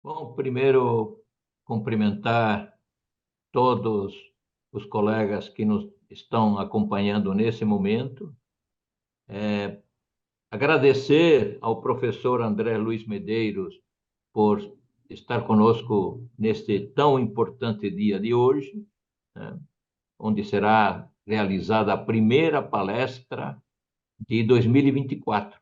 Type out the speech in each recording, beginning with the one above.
Bom, primeiro, cumprimentar todos os colegas que nos estão acompanhando nesse momento. Agradecer ao professor André Luiz Medeiros por estar conosco neste tão importante dia de hoje, né, onde será realizada a primeira palestra de 2024.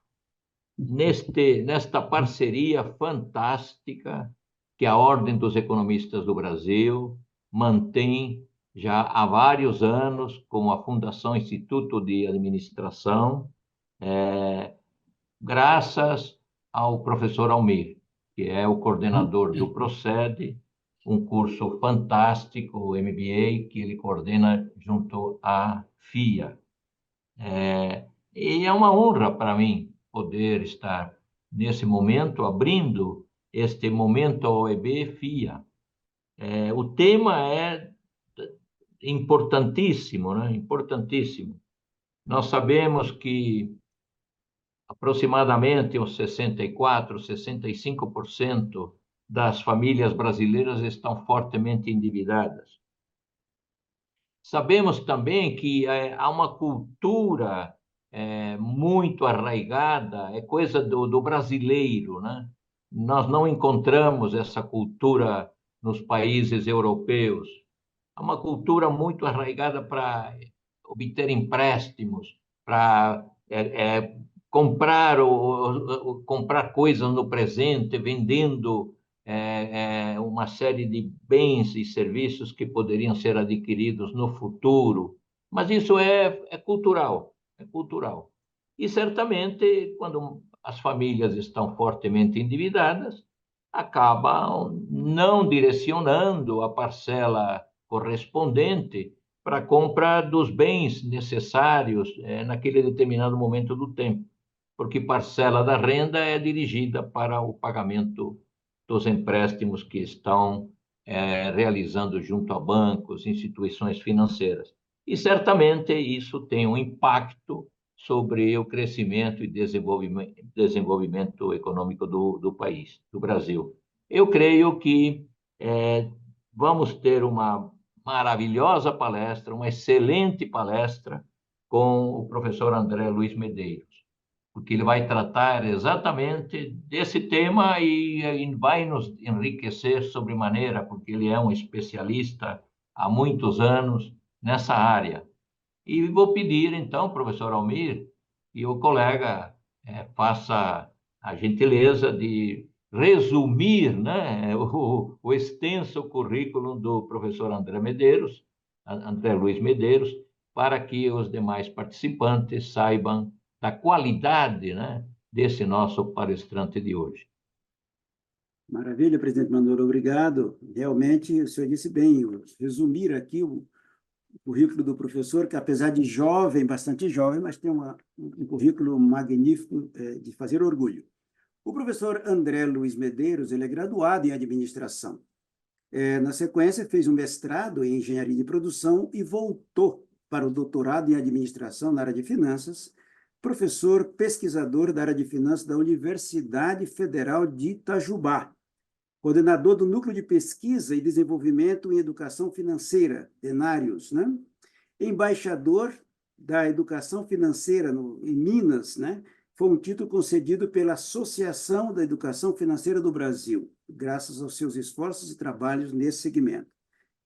Nesta parceria fantástica que a Ordem dos Economistas do Brasil mantém já há vários anos com a Fundação Instituto de Administração, graças ao professor Almir, que é o coordenador do Procede, um curso fantástico, o MBA, que ele coordena junto à FIA. E é uma honra para mim poder estar nesse momento, abrindo este momento OEB FIA. O tema é importantíssimo, né? Importantíssimo. Nós sabemos que aproximadamente uns 64, 65% das famílias brasileiras estão fortemente endividadas. Sabemos também que há uma cultura muito arraigada, é coisa do brasileiro, né? Nós não encontramos essa cultura nos países europeus. Há uma cultura muito arraigada para obter empréstimos, para comprar coisas no presente, vendendo uma série de bens e serviços que poderiam ser adquiridos no futuro. Mas isso é cultural, é cultural. E certamente, quando as famílias estão fortemente endividadas, acabam não direcionando a parcela correspondente para a compra dos bens necessários naquele determinado momento do tempo, porque parcela da renda é dirigida para o pagamento dos empréstimos que estão realizando junto a bancos, instituições financeiras. E certamente isso tem um impacto sobre o crescimento e desenvolvimento econômico do país, do Brasil. Eu creio que vamos ter uma maravilhosa palestra, uma excelente palestra com o professor André Luiz Medeiros, porque ele vai tratar exatamente desse tema e vai nos enriquecer sobremaneira, porque ele é um especialista há muitos anos nessa área. E vou pedir, então, professor Almir, que o colega faça a gentileza de resumir, né, o extenso currículo do professor André Luiz Medeiros, para que os demais participantes saibam da qualidade, né, desse nosso palestrante de hoje. Maravilha, presidente Manolo, obrigado. Realmente, o senhor disse bem, resumir aqui o currículo do professor, que apesar de jovem, bastante jovem, mas tem um currículo magnífico de fazer orgulho. O professor André Luiz Medeiros, ele é graduado em administração. Na sequência, fez um mestrado em engenharia de produção e voltou para o doutorado em administração na área de finanças, professor pesquisador da área de finanças da Universidade Federal de Itajubá, coordenador do Núcleo de Pesquisa e Desenvolvimento em Educação Financeira, ENARIOS, né? Embaixador da Educação Financeira em Minas, né? Foi um título concedido pela Associação da Educação Financeira do Brasil, graças aos seus esforços e trabalhos nesse segmento.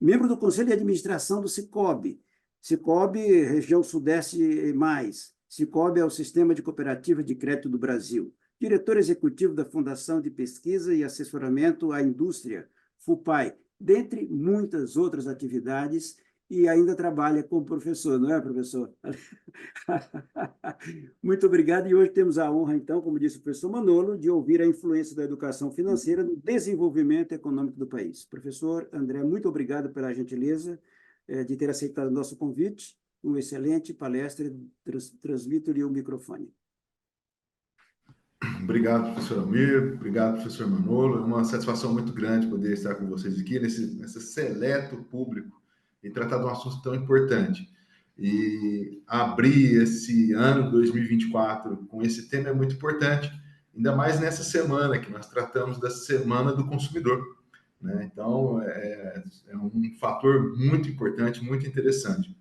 Membro do Conselho de Administração do Sicob, região Sudeste mais. Sicob é o Sistema de Cooperativa de Crédito do Brasil. Diretor executivo da Fundação de Pesquisa e Assessoramento à Indústria, FUPAI, dentre muitas outras atividades, e ainda trabalha como professor, não é, professor? Muito obrigado, e hoje temos a honra, então, como disse o professor Manolo, de ouvir a influência da educação financeira no desenvolvimento econômico do país. Professor André, muito obrigado pela gentileza de ter aceitado o nosso convite, uma excelente palestra, transmito-lhe o microfone. Obrigado, professor Almir, obrigado, professor Manolo. É uma satisfação muito grande poder estar com vocês aqui nesse seleto público e tratar de um assunto tão importante. E abrir esse ano 2024 com esse tema é muito importante, ainda mais nessa semana que nós tratamos da Semana do Consumidor, né? Então, é um fator muito importante, muito interessante.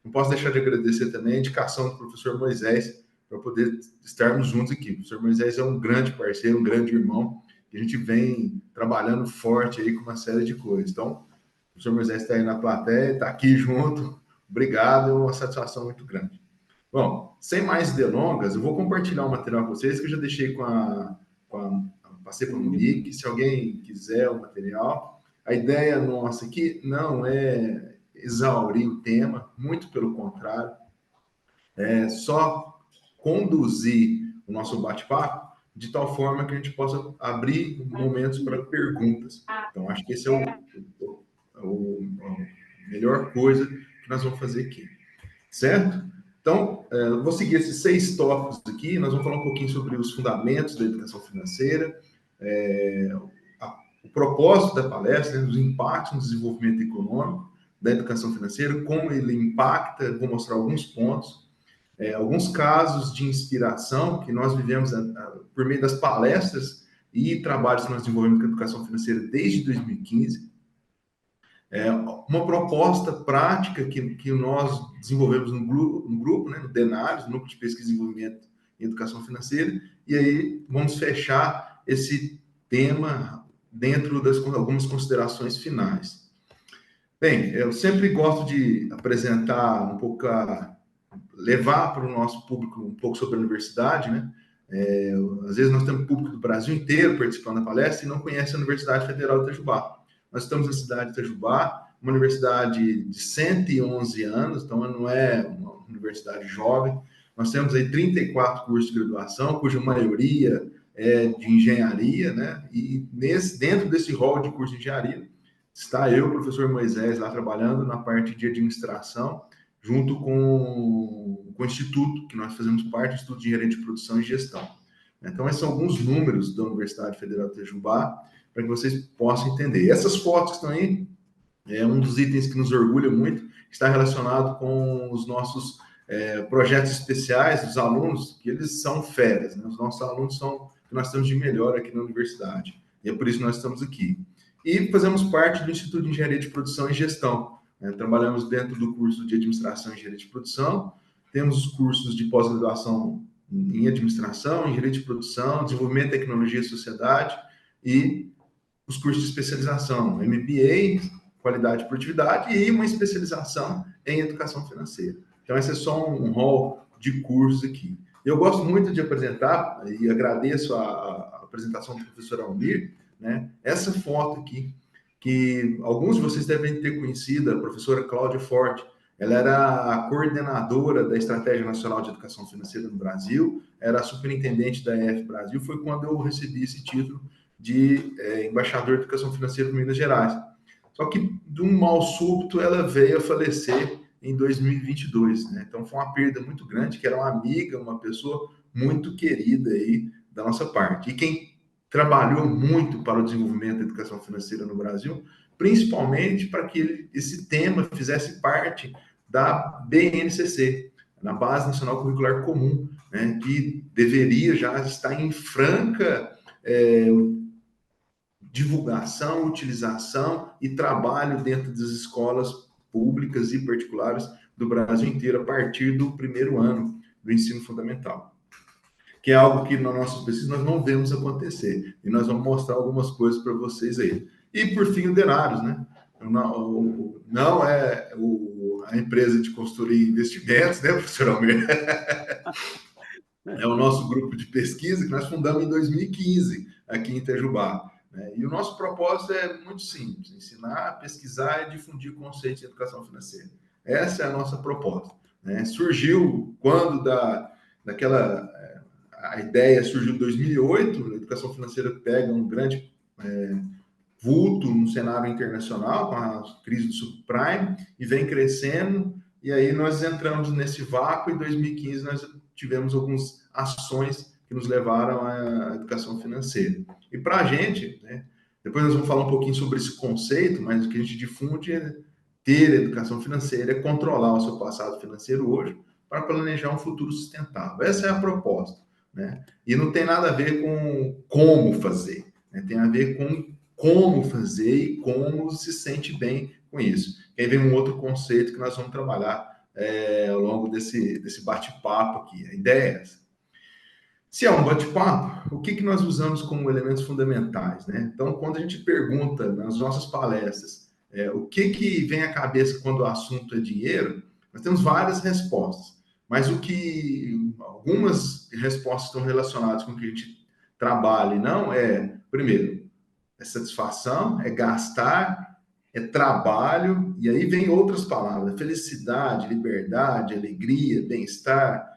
Não posso deixar de agradecer também a indicação do professor Moisés para poder estarmos juntos aqui. O professor Moisés é um grande parceiro, um grande irmão, que a gente vem trabalhando forte aí com uma série de coisas. Então, o professor Moisés está aí na plateia, está aqui junto. Obrigado, é uma satisfação muito grande. Bom, sem mais delongas, eu vou compartilhar o material com vocês, que eu já deixei passei para o Monique, se alguém quiser o material. A ideia nossa aqui não é exaurir o tema, muito pelo contrário, é só conduzir o nosso bate-papo de tal forma que a gente possa abrir momentos para perguntas. Então, acho que esse é a melhor coisa que nós vamos fazer aqui, certo? Então, eu vou seguir esses 6 tópicos aqui, nós vamos falar um pouquinho sobre os fundamentos da educação financeira, o propósito da palestra, os impactos no desenvolvimento econômico da educação financeira, como ele impacta, vou mostrar alguns pontos, alguns casos de inspiração que nós vivemos por meio das palestras e trabalhos que nós desenvolvemos com a educação financeira desde 2015, uma proposta prática que nós desenvolvemos no grupo, né, no DENARES, no Núcleo de Pesquisa e Desenvolvimento em Educação Financeira, e aí vamos fechar esse tema dentro das algumas considerações finais. Bem, eu sempre gosto de apresentar um pouco, levar para o nosso público um pouco sobre a universidade, né? Às vezes nós temos público do Brasil inteiro participando da palestra e não conhece a Universidade Federal de Itajubá. Nós estamos na cidade de Itajubá, uma universidade de 111 anos, então não é uma universidade jovem. Nós temos aí 34 cursos de graduação, cuja maioria é de engenharia, né? E dentro desse rol de curso de engenharia, está eu, o professor Moisés, lá trabalhando na parte de administração, junto com o Instituto, que nós fazemos parte do Instituto de Engenharia de Produção e Gestão. Então, esses são alguns números da Universidade Federal de Itajubá, para que vocês possam entender. Essas fotos que estão aí, um dos itens que nos orgulha muito, está relacionado com os nossos projetos especiais dos alunos, que eles são feras, né? Os nossos alunos são o que nós temos de melhor aqui na universidade, e é por isso que nós estamos aqui. E fazemos parte do Instituto de Engenharia de Produção e Gestão, né? Trabalhamos dentro do curso de Administração e Engenharia de Produção, temos os cursos de pós-graduação em Administração, Engenharia de Produção, Desenvolvimento, Tecnologia e Sociedade, e os cursos de especialização, MBA, Qualidade e Produtividade, e uma especialização em Educação Financeira. Então, esse é só um rol de cursos aqui. Eu gosto muito de apresentar, e agradeço a apresentação do professor Almir, né? Essa foto aqui, que alguns de vocês devem ter conhecido, a professora Cláudia Forte. Ela era a coordenadora da Estratégia Nacional de Educação Financeira no Brasil, era a superintendente da EF Brasil, foi quando eu recebi esse título de embaixador de Educação Financeira de Minas Gerais. Só que, de um mal súbito, ela veio a falecer em 2022, né? Então, foi uma perda muito grande, que era uma amiga, uma pessoa muito querida aí da nossa parte. E quem trabalhou muito para o desenvolvimento da educação financeira no Brasil, principalmente para que esse tema fizesse parte da BNCC, na Base Nacional Curricular Comum, né? Que deveria já estar em franca divulgação, utilização e trabalho dentro das escolas públicas e particulares do Brasil inteiro a partir do primeiro ano do ensino fundamental, que é algo que nas nossas pesquisas nós não vemos acontecer, e nós vamos mostrar algumas coisas para vocês aí. E, por fim, o DENARES, né? Não é a empresa de consultoria e investimentos, né, professor Almeida? É o nosso grupo de pesquisa que nós fundamos em 2015, aqui em Itajubá. E o nosso propósito é muito simples: ensinar, pesquisar e difundir conceitos de educação financeira. Essa é a nossa proposta, né? Surgiu quando a ideia surgiu em 2008, a educação financeira pega um grande vulto no cenário internacional, com a crise do subprime, e vem crescendo, e aí nós entramos nesse vácuo, e em 2015 nós tivemos algumas ações que nos levaram à educação financeira. E para a gente, né, depois nós vamos falar um pouquinho sobre esse conceito, mas o que a gente difunde é ter educação financeira, é controlar o seu passado financeiro hoje, para planejar um futuro sustentável. Essa é a proposta. né? E não tem nada a ver com como fazer, né? Tem a ver com como fazer e como se sente bem com isso. E aí vem um outro conceito que nós vamos trabalhar ao longo desse bate-papo aqui. A ideia é essa. Se é um bate-papo, o que nós usamos como elementos fundamentais, né? Então, quando a gente pergunta nas nossas palestras o que vem à cabeça quando o assunto é dinheiro, nós temos várias respostas. Mas algumas respostas estão relacionadas com o que a gente trabalha e não primeiro, é satisfação, é gastar, é trabalho, e aí vem outras palavras, felicidade, liberdade, alegria, bem-estar,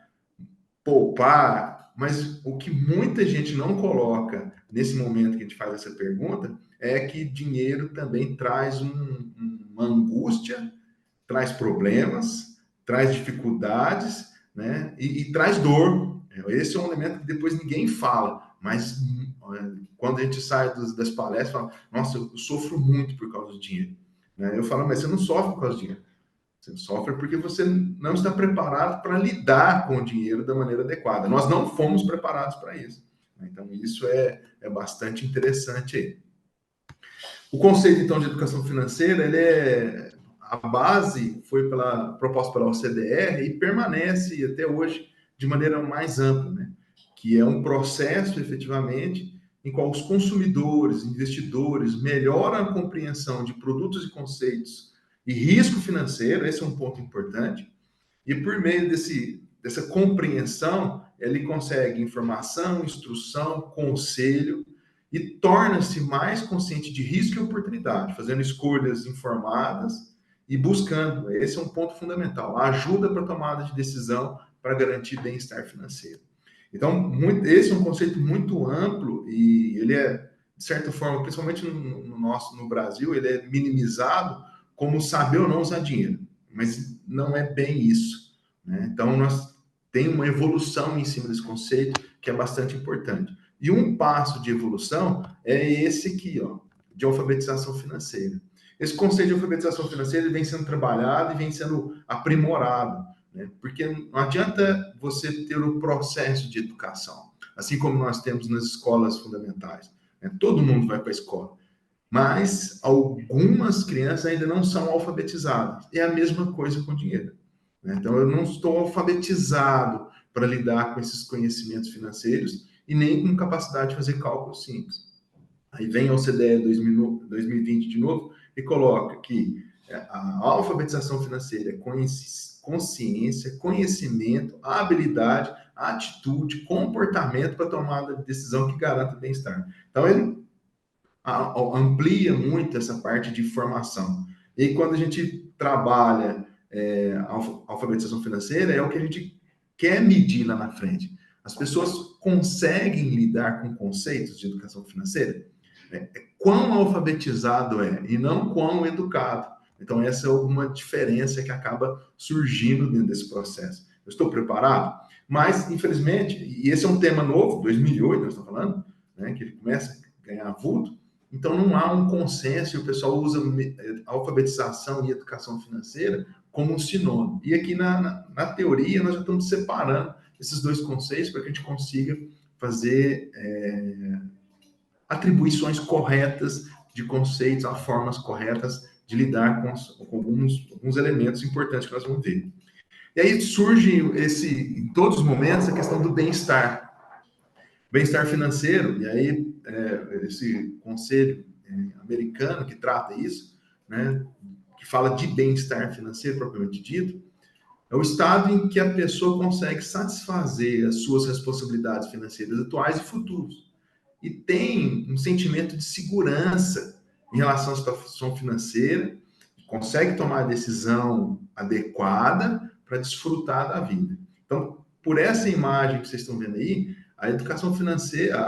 poupar, mas o que muita gente não coloca nesse momento que a gente faz essa pergunta é que dinheiro também traz uma angústia, traz problemas, traz dificuldades, né? E traz dor. Esse é um elemento que depois ninguém fala, mas quando a gente sai das palestras, fala, nossa, eu sofro muito por causa do dinheiro. Né? Eu falo, mas você não sofre por causa do dinheiro. Você sofre porque você não está preparado para lidar com o dinheiro da maneira adequada. Nós não fomos preparados para isso. Então, isso é bastante interessante aí. O conceito, então, de educação financeira, a base foi proposta pela OCDE e permanece até hoje de maneira mais ampla, né? Que é um processo, efetivamente, em qual os consumidores, investidores, melhoram a compreensão de produtos e conceitos e risco financeiro, esse é um ponto importante, e por meio dessa compreensão, ele consegue informação, instrução, conselho, e torna-se mais consciente de risco e oportunidade, fazendo escolhas informadas e buscando. Esse é um ponto fundamental. A ajuda para a tomada de decisão para garantir bem-estar financeiro. Então, esse é um conceito muito amplo e ele é, de certa forma, principalmente no Brasil, ele é minimizado como saber ou não usar dinheiro. Mas não é bem isso, né? Então, nós temos uma evolução em cima desse conceito que é bastante importante. E um passo de evolução é esse aqui, ó, de alfabetização financeira. Esse conceito de alfabetização financeira vem sendo trabalhado e vem sendo aprimorado, né? Porque não adianta você ter o processo de educação, assim como nós temos nas escolas fundamentais, né? Todo mundo vai para a escola, mas algumas crianças ainda não são alfabetizadas. É a mesma coisa com dinheiro, né? Então, eu não estou alfabetizado para lidar com esses conhecimentos financeiros e nem com capacidade de fazer cálculos simples. Aí vem a OCDE 2020 de novo e coloca que a alfabetização financeira é consciência, conhecimento, habilidade, atitude, comportamento para tomada de decisão que garanta o bem-estar. Então, ele amplia muito essa parte de formação. E quando a gente trabalha a alfabetização financeira, é o que a gente quer medir lá na frente. As pessoas conseguem lidar com conceitos de educação financeira? Quão alfabetizado e não quão educado. Então, essa é uma diferença que acaba surgindo dentro desse processo. Eu estou preparado? Mas, infelizmente, e esse é um tema novo, 2008, nós estamos falando, né, que ele começa a ganhar vulto, então não há um consenso e o pessoal usa alfabetização e educação financeira como um sinônimo. E aqui na teoria nós já estamos separando esses dois conceitos para que a gente consiga fazer atribuições corretas de conceitos, a formas corretas de lidar com alguns elementos importantes que nós vamos ver. E aí surge em todos os momentos a questão do bem-estar. Bem-estar financeiro, e aí esse conselho americano que trata isso, né, que fala de bem-estar financeiro propriamente dito, é o estado em que a pessoa consegue satisfazer as suas responsabilidades financeiras atuais e futuras. E tem um sentimento de segurança em relação à situação financeira, consegue tomar a decisão adequada para desfrutar da vida. Então, por essa imagem que vocês estão vendo aí, a educação financeira,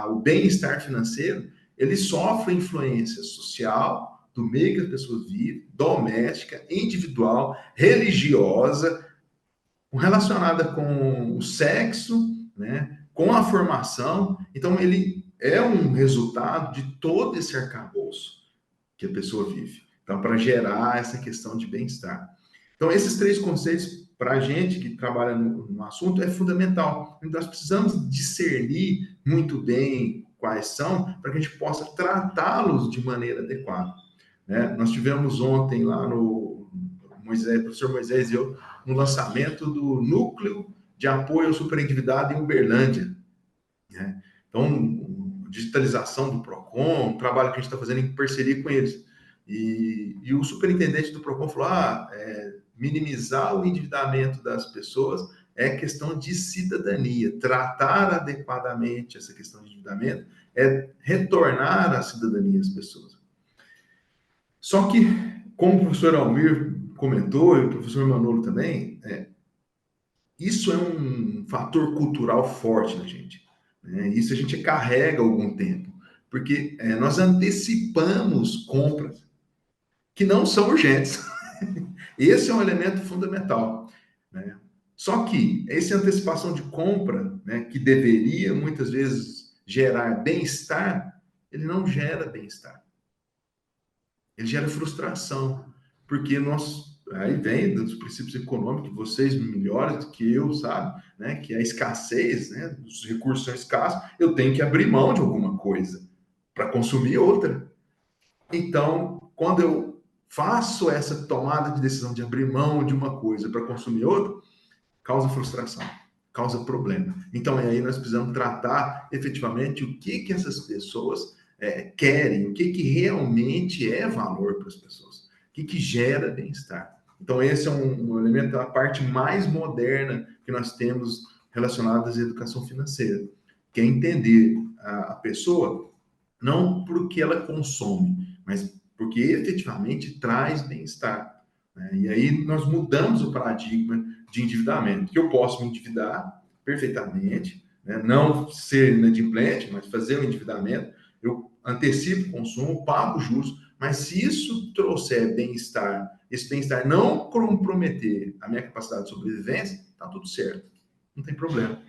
o bem-estar financeiro, ele sofre influência social, do meio que as pessoas vivem, doméstica, individual, religiosa, relacionada com o sexo, né, com a formação. Então, ele é um resultado de todo esse arcabouço que a pessoa vive. Então, para gerar essa questão de bem-estar. Então, esses três conceitos para a gente que trabalha no assunto, é fundamental. Nós precisamos discernir muito bem quais são, para que a gente possa tratá-los de maneira adequada. Né? Nós tivemos ontem lá no professor Moisés e eu, no lançamento do Núcleo de Apoio ao Superendividado em Uberlândia. Né? Então, digitalização do PROCON, um trabalho que a gente está fazendo em parceria com eles. E o superintendente do PROCON falou, minimizar o endividamento das pessoas é questão de cidadania. Tratar adequadamente essa questão de endividamento é retornar à cidadania às pessoas. Só que, como o professor Almir comentou, e o professor Manolo também, isso é um fator cultural forte na gente. Né? Isso a gente carrega há algum tempo, porque nós antecipamos compras que não são urgentes. Esse é um elemento fundamental. Né? Só que essa antecipação de compra, né, que deveria muitas vezes gerar bem-estar, ele não gera bem-estar. Ele gera frustração, porque aí vem dos princípios econômicos, vocês melhores do que eu, sabe? Né? Que a escassez, né? Os recursos são escassos, eu tenho que abrir mão de alguma coisa para consumir outra. Então, quando eu faço essa tomada de decisão de abrir mão de uma coisa para consumir outra, causa frustração, causa problema. Então, aí nós precisamos tratar efetivamente o que essas pessoas querem, o que realmente é valor para as pessoas, o que gera bem-estar. Então, esse é um elemento, a parte mais moderna que nós temos relacionada à educação financeira, que é entender a pessoa não porque ela consome, mas porque efetivamente traz bem-estar. Né? E aí nós mudamos o paradigma de endividamento, que eu posso me endividar perfeitamente, né? Não ser inadimplente, mas fazer o endividamento, eu antecipo o consumo, pago juros, mas se isso trouxer bem-estar, esse bem-estar não comprometer a minha capacidade de sobrevivência, tá tudo certo, não tem problema.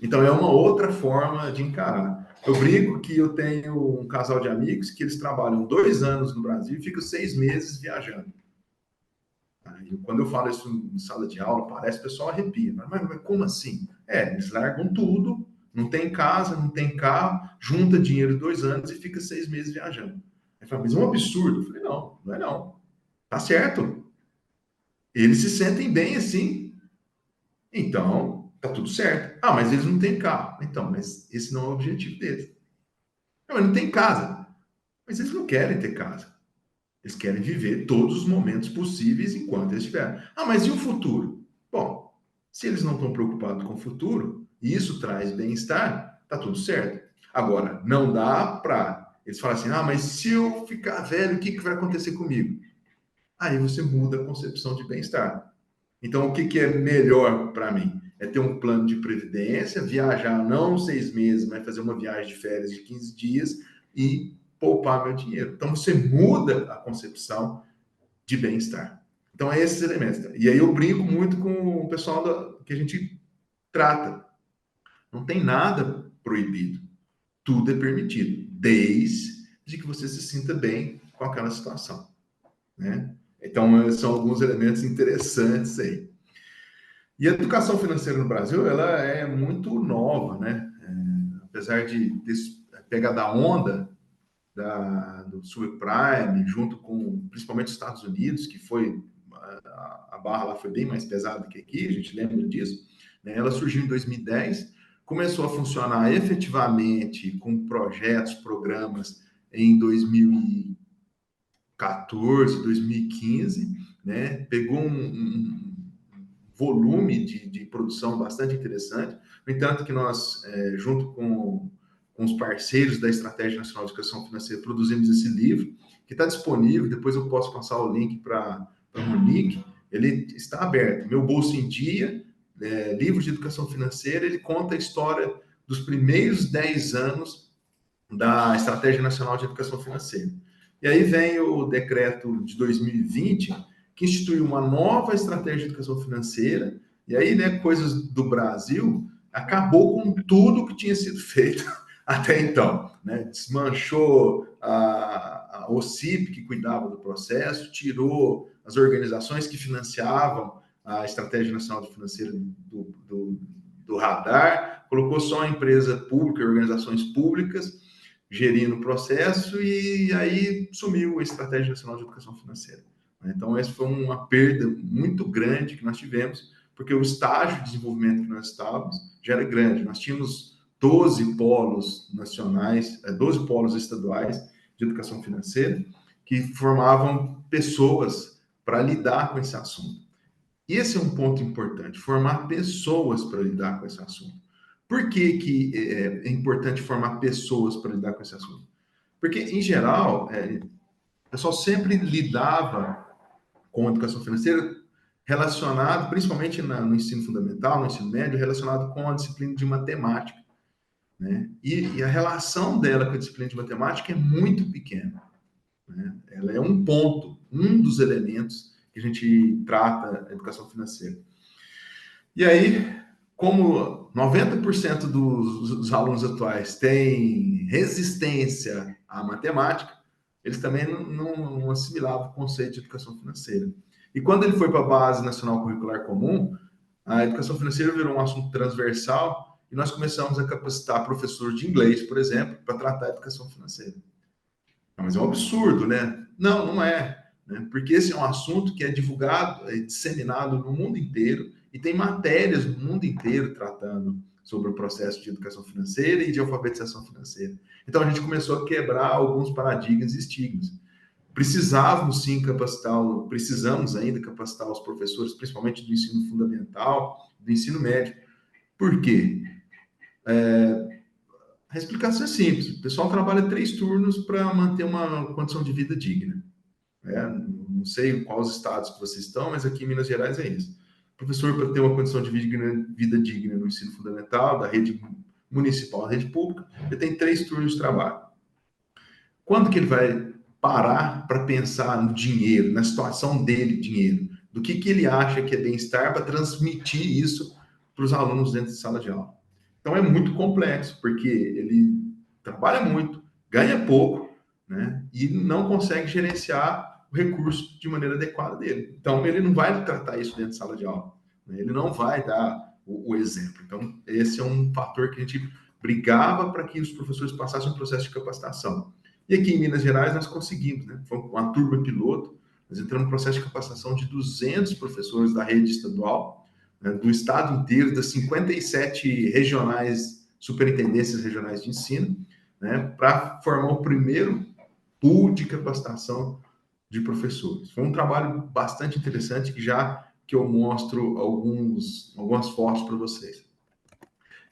Então é uma outra forma de encarar. Eu brinco que eu tenho um casal de amigos que eles trabalham 2 anos no Brasil e ficam 6 meses viajando. Quando eu falo isso em sala de aula, parece que o pessoal arrepia. Mas como assim? Eles largam tudo, não tem casa, não tem carro, junta dinheiro 2 anos e fica 6 meses viajando. Aí fala, mas é um absurdo. Eu falei, não é não. Tá certo. Eles se sentem bem assim. Então, tá tudo certo. Mas eles não têm carro. Então, mas esse não é o objetivo deles. Não tem casa. Mas eles não querem ter casa. Eles querem viver todos os momentos possíveis enquanto eles estiverem. Mas e o futuro? Bom, se eles não estão preocupados com o futuro, e isso traz bem-estar, tá tudo certo. Agora, não dá para eles falarem assim, mas se eu ficar velho, o que vai acontecer comigo? Aí você muda a concepção de bem-estar. Então, o que é melhor para mim? É ter um plano de previdência, viajar não 6 meses, mas fazer uma viagem de férias de 15 dias e poupar meu dinheiro. Então, você muda a concepção de bem-estar. Então, é esses elementos. E aí eu brinco muito com o pessoal que a gente trata. Não tem nada proibido. Tudo é permitido, desde que você se sinta bem com aquela situação. Né? Então, são alguns elementos interessantes aí. E a educação financeira no Brasil, ela é muito nova, né? Apesar de pegar da onda do subprime, junto com, principalmente os Estados Unidos, que foi, a barra lá foi bem mais pesada que aqui, a gente lembra disso, né? Ela surgiu em 2010, começou a funcionar efetivamente com projetos, programas em 2014, 2015, né? Pegou um volume de produção bastante interessante. No entanto, que nós, junto com os parceiros da Estratégia Nacional de Educação Financeira, produzimos esse livro, que está disponível, depois eu posso passar o link para a Monique, ele está aberto. Meu Bolso em Dia, livro de educação financeira, ele conta a história dos primeiros 10 anos da Estratégia Nacional de Educação Financeira. E aí vem o decreto de 2020, que instituiu uma nova estratégia de educação financeira, e aí, né, coisas do Brasil, acabou com tudo que tinha sido feito até então, né? Desmanchou a OCIP, que cuidava do processo, tirou as organizações que financiavam a Estratégia Nacional Financeira do radar, colocou só a empresa pública e organizações públicas gerindo o processo, e aí sumiu a Estratégia Nacional de Educação Financeira. Então, essa foi uma perda muito grande que nós tivemos, porque o estágio de desenvolvimento que nós estávamos já era grande. Nós tínhamos 12 polos nacionais, 12 polos estaduais de educação financeira, que formavam pessoas para lidar com esse assunto. E esse é um ponto importante, formar pessoas para lidar com esse assunto. Por que é importante formar pessoas para lidar com esse assunto? Porque, em geral, o pessoal sempre lidava com a educação financeira relacionado, principalmente no ensino fundamental, no ensino médio, relacionado com a disciplina de matemática, né? E a relação dela com a disciplina de matemática é muito pequena, né? Ela é um ponto, um dos elementos que a gente trata a educação financeira. E aí, como 90% dos alunos atuais têm resistência à matemática, eles também não assimilavam o conceito de educação financeira. E quando ele foi para a Base Nacional Curricular Comum, a educação financeira virou um assunto transversal e nós começamos a capacitar professores de inglês, por exemplo, para tratar a educação financeira. Mas é um absurdo, né? Não é. Né? Porque esse é um assunto que é divulgado, é disseminado no mundo inteiro, e tem matérias no mundo inteiro tratando sobre o processo de educação financeira e de alfabetização financeira. Então, a gente começou a quebrar alguns paradigmas e estigmas. Precisamos ainda capacitar os professores, principalmente do ensino fundamental, do ensino médio. Por quê? A explicação é simples. O pessoal trabalha 3 turnos para manter uma condição de vida digna. Não sei quais estados que vocês estão, mas aqui em Minas Gerais é isso. O professor, para ter uma condição de vida digna no ensino fundamental, da rede municipal, da rede pública, ele tem 3 turnos de trabalho. Quando que ele vai parar para pensar no dinheiro, na situação dele, dinheiro? Do que ele acha que é bem-estar para transmitir isso para os alunos dentro de sala de aula? Então, é muito complexo, porque ele trabalha muito, ganha pouco, né? E não consegue gerenciar o recurso de maneira adequada dele. Então, ele não vai tratar isso dentro de sala de aula, né? Ele não vai dar o exemplo. Então, esse é um fator que a gente brigava para que os professores passassem um processo de capacitação. E aqui em Minas Gerais nós conseguimos, né? Foi uma turma piloto, nós entramos no processo de capacitação de 200 professores da rede estadual, né, do estado inteiro, das 57 superintendências regionais de ensino, né, para formar o primeiro pool de capacitação de professores. Foi um trabalho bastante interessante que eu mostro algumas fotos para vocês.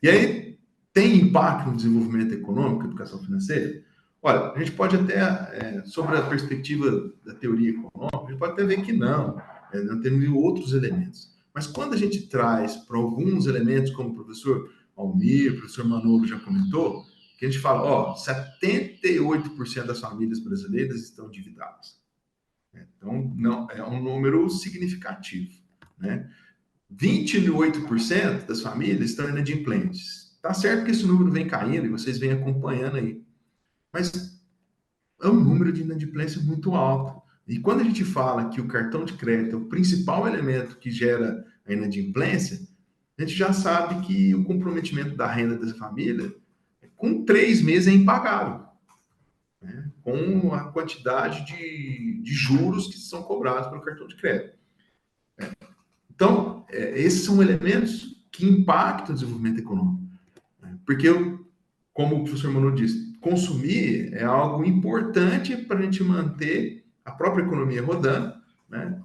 E aí, tem impacto no desenvolvimento econômico, educação financeira? Olha, a gente pode até, sobre a perspectiva da teoria econômica, a gente pode até ver que não temos outros elementos. Mas quando a gente traz para alguns elementos, como o professor Almir, o professor Manolo já comentou, que a gente fala, 78% das famílias brasileiras estão endividadas. Então, não, é um número significativo, né? 28% das famílias estão inadimplentes. Tá certo que esse número vem caindo e vocês vêm acompanhando aí. Mas é um número de inadimplência muito alto. E quando a gente fala que o cartão de crédito é o principal elemento que gera a inadimplência, a gente já sabe que o comprometimento da renda dessa família, com 3 meses, é impagável, né? Com a quantidade de juros que são cobrados pelo cartão de crédito. Então, esses são elementos que impactam o desenvolvimento econômico. Porque, como o professor Manu disse, consumir é algo importante para a gente manter a própria economia rodando, né?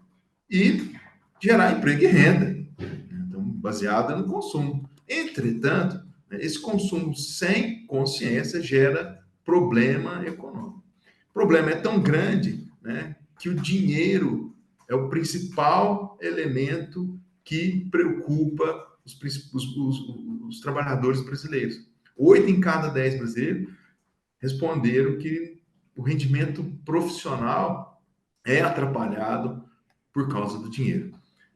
E gerar emprego e renda, então, baseada no consumo. Entretanto, esse consumo sem consciência gera problema econômico. O problema é tão grande, né, que o dinheiro é o principal elemento que preocupa os trabalhadores brasileiros. 8 em cada 10 brasileiros responderam que o rendimento profissional é atrapalhado por causa do dinheiro.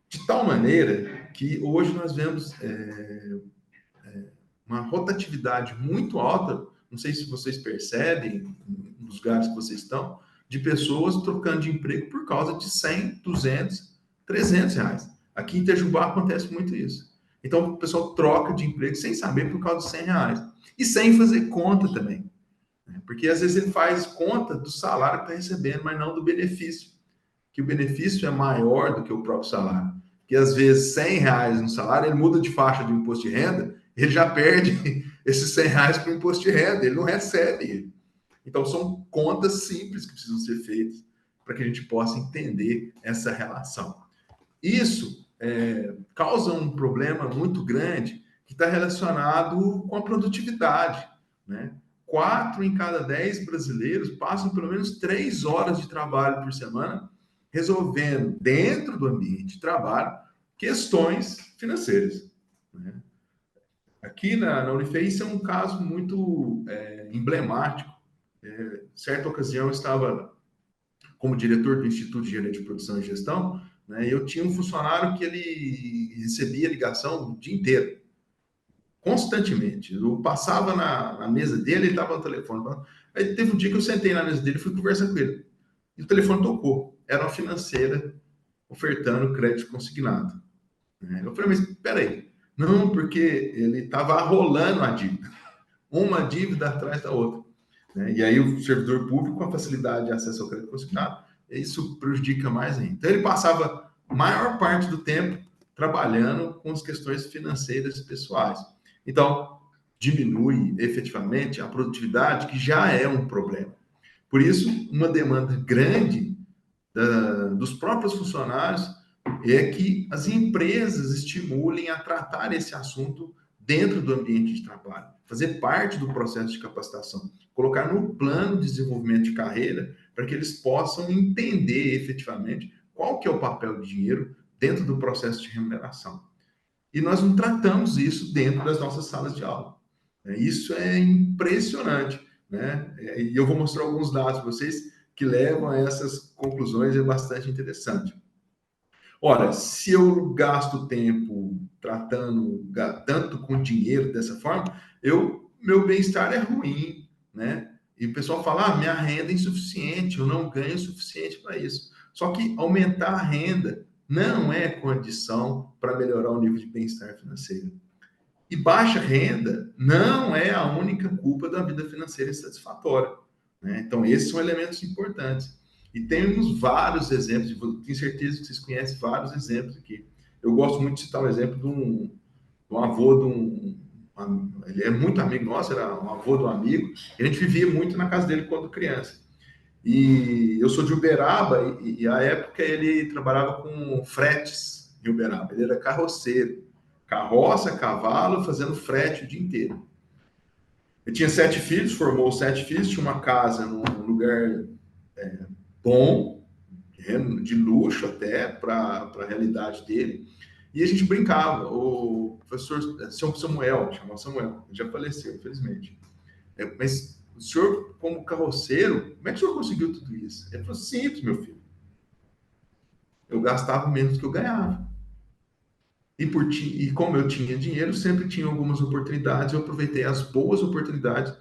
De tal maneira que hoje nós vemos uma rotatividade muito alta, não sei se vocês percebem nos lugares que vocês estão, de pessoas trocando de emprego por causa de 100, 200, 300 reais. Aqui em Itajubá acontece muito isso. Então, o pessoal troca de emprego sem saber por causa dos R$100. E sem fazer conta também. Porque às vezes ele faz conta do salário que está recebendo, mas não do benefício. Que o benefício é maior do que o próprio salário. Que às vezes R$100 no salário, ele muda de faixa de imposto de renda, ele já perde esses R$100 para o imposto de renda, ele não recebe ele. Então, são contas simples que precisam ser feitas para que a gente possa entender essa relação. Isso causa um problema muito grande que está relacionado com a produtividade, né? 4 em cada 10 brasileiros passam pelo menos 3 horas de trabalho por semana resolvendo, dentro do ambiente de trabalho, questões financeiras, né? Aqui na Unifei, isso é um caso muito emblemático. Certa ocasião, eu estava como diretor do Instituto de Gerente de Produção e Gestão, né, eu tinha um funcionário que ele recebia ligação o dia inteiro, constantemente. Eu passava na mesa dele, ele estava no telefone. Aí teve um dia que eu sentei na mesa dele e fui conversar com ele. E o telefone tocou. Era uma financeira ofertando crédito consignado. Eu falei, mas espera aí. Não, porque ele estava arrolando a dívida. Uma dívida atrás da outra. E aí o servidor público, com a facilidade de acesso ao crédito consignado, isso prejudica mais ainda. Então ele passava a maior parte do tempo trabalhando com as questões financeiras pessoais. Então, diminui efetivamente a produtividade, que já é um problema. Por isso, uma demanda grande dos próprios funcionários é que as empresas estimulem a tratar esse assunto dentro do ambiente de trabalho, fazer parte do processo de capacitação, colocar no plano de desenvolvimento de carreira para que eles possam entender efetivamente qual que é o papel do dinheiro dentro do processo de remuneração. E nós não tratamos isso dentro das nossas salas de aula. Isso é impressionante, né? E eu vou mostrar alguns dados para vocês que levam a essas conclusões, é bastante interessante. Ora, se eu gasto tempo tratando tanto com dinheiro dessa forma, meu bem-estar é ruim, né? E o pessoal fala, minha renda é insuficiente, eu não ganho o suficiente para isso. Só que aumentar a renda não é condição para melhorar o nível de bem-estar financeiro. E baixa renda não é a única culpa da vida financeira insatisfatória, né? Então, esses são elementos importantes. E temos vários exemplos, tenho certeza que vocês conhecem vários exemplos aqui. Eu gosto muito de citar um exemplo de um avô ele é muito amigo nosso, era um avô de um amigo, e a gente vivia muito na casa dele quando criança. E eu sou de Uberaba, e à época ele trabalhava com fretes em Uberaba, ele era carroceiro, carroça, cavalo, fazendo frete o dia inteiro. Ele tinha 7 filhos, formou 7 filhos, tinha uma casa num lugar bom, de luxo até, para a realidade dele. E a gente brincava. O professor Samuel, chamava Samuel, já faleceu, infelizmente. Mas o senhor, como carroceiro, como é que o senhor conseguiu tudo isso? Ele falou, simples, meu filho. Eu gastava menos do que eu ganhava. E como eu tinha dinheiro, sempre tinha algumas oportunidades, eu aproveitei as boas oportunidades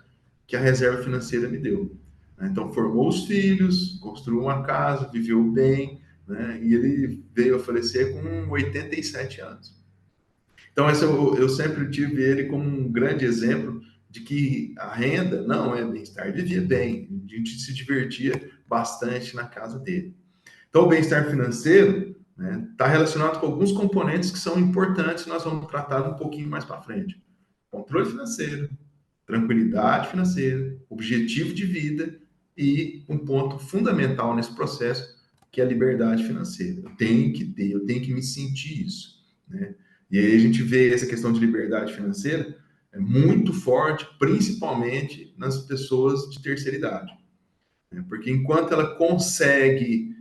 que a reserva financeira me deu. Então, formou os filhos, construiu uma casa, viveu bem, né? E ele veio a falecer com 87 anos. Então, eu sempre tive ele como um grande exemplo de que a renda não é bem-estar. Ele vivia bem, a gente se divertia bastante na casa dele. Então, o bem-estar financeiro está relacionado com alguns componentes que são importantes, nós vamos tratar um pouquinho mais para frente. Controle financeiro, tranquilidade financeira, objetivo de vida e um ponto fundamental nesse processo, que é a liberdade financeira. Eu tenho que ter, eu tenho que me sentir isso, né? E aí a gente vê essa questão de liberdade financeira muito forte, principalmente nas pessoas de terceira idade, né? Porque enquanto ela consegue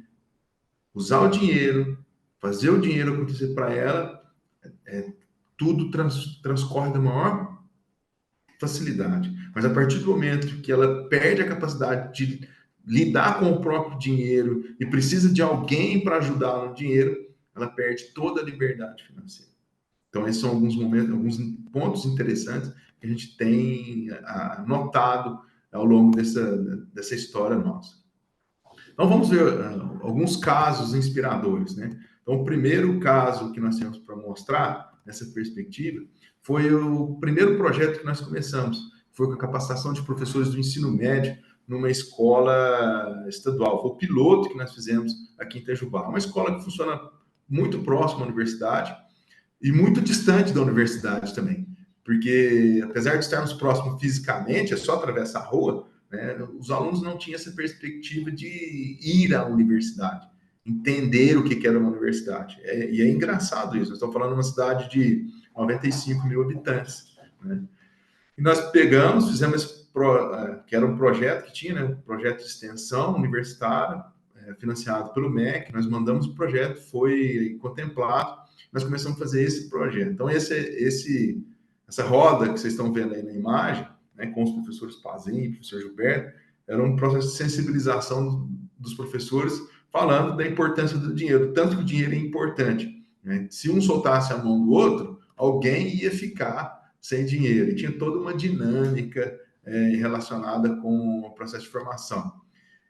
usar o dinheiro, fazer o dinheiro acontecer para ela, tudo transcorre da maior facilidade. Mas a partir do momento que ela perde a capacidade de lidar com o próprio dinheiro e precisa de alguém para ajudá-la no dinheiro, ela perde toda a liberdade financeira. Então, esses são alguns momentos, alguns pontos interessantes que a gente tem notado ao longo dessa história nossa. Então, vamos ver alguns casos inspiradores, né? Então, Então, o primeiro caso que nós temos para mostrar nessa perspectiva foi o primeiro projeto que nós começamos, foi com a capacitação de professores do ensino médio numa escola estadual. Foi o piloto que nós fizemos aqui em Itajubá, uma escola que funciona muito próximo à universidade e muito distante da universidade também, porque apesar de estarmos próximos fisicamente, é só atravessar a rua, né, os alunos não tinham essa perspectiva de ir à universidade, entender o que era uma universidade. E é engraçado isso, nós estamos falando de uma cidade de 95 mil habitantes, né? E nós pegamos, fizemos que era um projeto que tinha, né, um projeto de extensão universitária, financiado pelo MEC, nós mandamos o projeto, foi contemplado, nós começamos a fazer esse projeto. Então, essa roda que vocês estão vendo aí na imagem, né, com os professores Pazinho, professor Gilberto, era um processo de sensibilização dos professores, falando da importância do dinheiro, tanto que o dinheiro é importante, né? Se um soltasse a mão do outro, alguém ia ficar sem dinheiro. E tinha toda uma dinâmica relacionada com o processo de formação.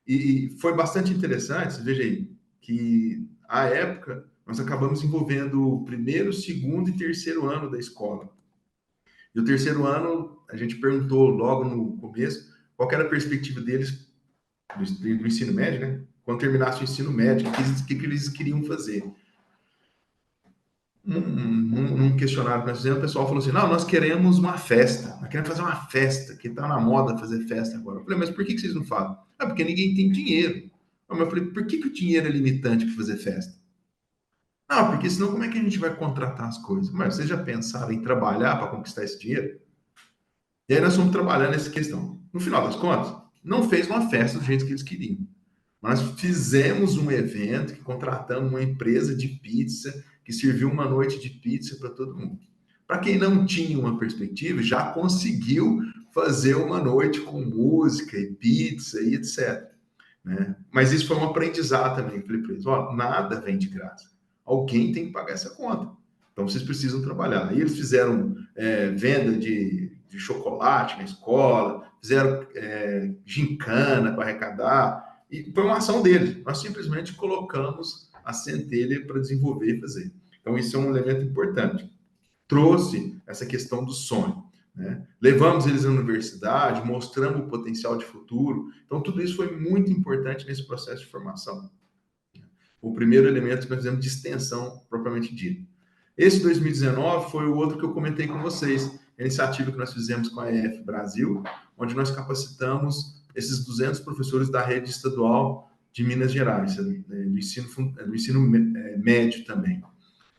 E foi bastante interessante, você veja aí, que à época nós acabamos envolvendo o primeiro, segundo e terceiro ano da escola. E o terceiro ano, a gente perguntou logo no começo qual era a perspectiva deles do ensino médio, né? Quando terminasse o ensino médio, o que eles queriam fazer. Num questionário que nós fizemos, o pessoal falou assim, não, nós queremos uma festa, nós queremos fazer uma festa, que está na moda fazer festa agora. Eu falei, mas por que vocês não fazem? Ah, porque ninguém tem dinheiro. Mas eu falei, por que o dinheiro é limitante para fazer festa? Não, porque senão como é que a gente vai contratar as coisas? Mas vocês já pensaram em trabalhar para conquistar esse dinheiro? E aí nós fomos trabalhando essa questão. No final das contas, não fez uma festa do jeito que eles queriam. Nós fizemos um evento que contratamos uma empresa de pizza que serviu uma noite de pizza para todo mundo. Para quem não tinha uma perspectiva, já conseguiu fazer uma noite com música e pizza e etc. Né? Mas isso foi um aprendizado também. Falei para eles, ó, nada vem de graça. Alguém tem que pagar essa conta. Então, vocês precisam trabalhar. Aí eles fizeram venda de chocolate na escola, fizeram gincana para arrecadar, e foi uma ação deles. Nós simplesmente colocamos a centelha para desenvolver e fazer. Então, isso é um elemento importante. Trouxe essa questão do sonho, né? Levamos eles à universidade, mostramos o potencial de futuro. Então, tudo isso foi muito importante nesse processo de formação. O primeiro elemento que nós fizemos de extensão, propriamente dito. Esse 2019 foi o outro que eu comentei com vocês, a iniciativa que nós fizemos com a EF Brasil, onde nós capacitamos esses 200 professores da rede estadual de Minas Gerais, do ensino médio também.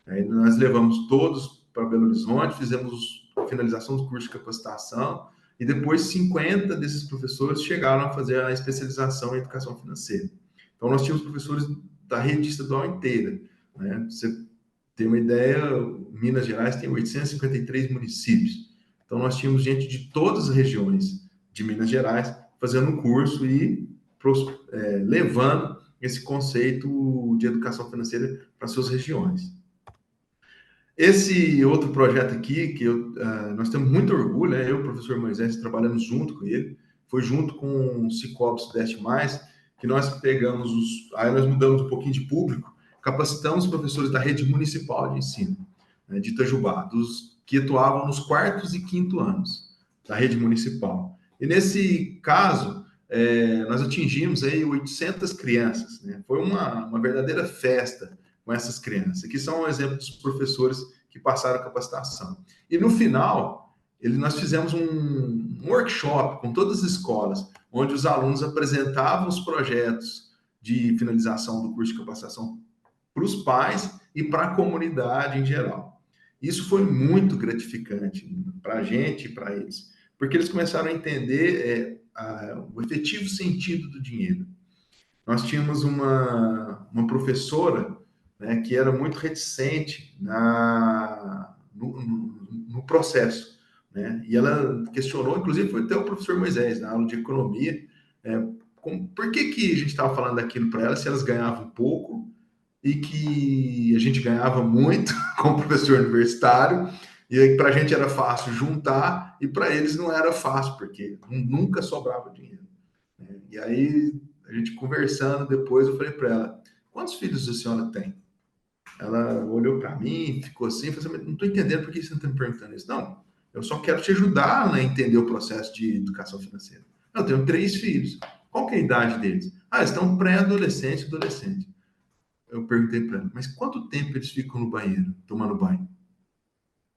Aí nós levamos todos para Belo Horizonte, fizemos a finalização do curso de capacitação, e depois 50 desses professores chegaram a fazer a especialização em educação financeira. Então, nós tínhamos professores da rede estadual inteira, né? Você tem uma ideia, Minas Gerais tem 853 municípios. Então, nós tínhamos gente de todas as regiões de Minas Gerais fazendo um curso e levando esse conceito de educação financeira para suas regiões. Esse outro projeto aqui, que nós temos muito orgulho, né? Eu e o professor Moisés trabalhamos junto com ele, foi junto com o Cicobi Sudeste Mais, que nós pegamos aí nós mudamos um pouquinho de público, capacitamos professores da rede municipal de ensino, né, de Itajubá, que atuavam nos quartos e quinto anos da rede municipal. E nesse caso, nós atingimos aí 800 crianças, né? Foi uma verdadeira festa com essas crianças. Aqui são um exemplo dos professores que passaram a capacitação. E no final, nós fizemos um workshop com todas as escolas, onde os alunos apresentavam os projetos de finalização do curso de capacitação para os pais e para a comunidade em geral. Isso foi muito gratificante para a gente e para eles, porque eles começaram a entender o efetivo sentido do dinheiro. Nós tínhamos uma professora, né, que era muito reticente no processo, né? E ela questionou, inclusive foi até o professor Moisés, na aula de economia, por que a gente estava falando daquilo para elas, se elas ganhavam pouco e que a gente ganhava muito como professor universitário, e aí para a gente era fácil juntar e para eles não era fácil, porque nunca sobrava dinheiro, né? E aí, a gente conversando depois, eu falei para ela, quantos filhos a senhora tem? ela olhou para mim, ficou assim, falou assim, mas não estou entendendo por que você não está me perguntando isso. Não, eu só quero te ajudar, né, a entender o processo de educação financeira. Eu tenho 3 filhos. Qual que é a idade deles? Ah, eles estão pré-adolescente e adolescente. Eu perguntei para ela, mas quanto tempo eles ficam no banheiro, tomando banho?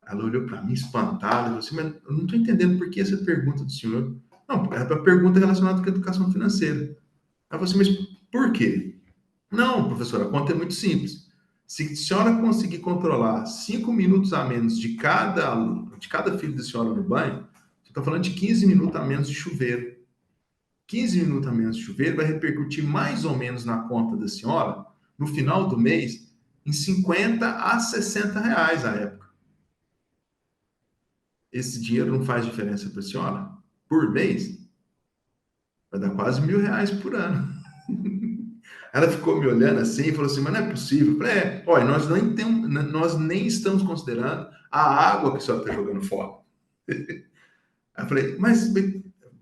Ela olhou para mim, espantada, e falou assim, mas eu não estou entendendo por que essa pergunta do senhor. Não, é uma pergunta relacionada com a educação financeira. Ela falou assim, mas por quê? Não, professora, a conta é muito simples. Se a senhora conseguir controlar 5 minutos a menos de cada filho da senhora no banho, você está falando de 15 minutos a menos de chuveiro. 15 minutos a menos de chuveiro vai repercutir mais ou menos na conta da senhora, no final do mês, em 50 a 60 reais à época. Esse dinheiro não faz diferença para a senhora? Por mês? Vai dar quase R$ 1.000 por ano. Ela ficou me olhando assim e falou assim, mas não é possível. Eu falei, olha, nós nem estamos considerando a água que a senhora está jogando fora. Aí eu falei, mas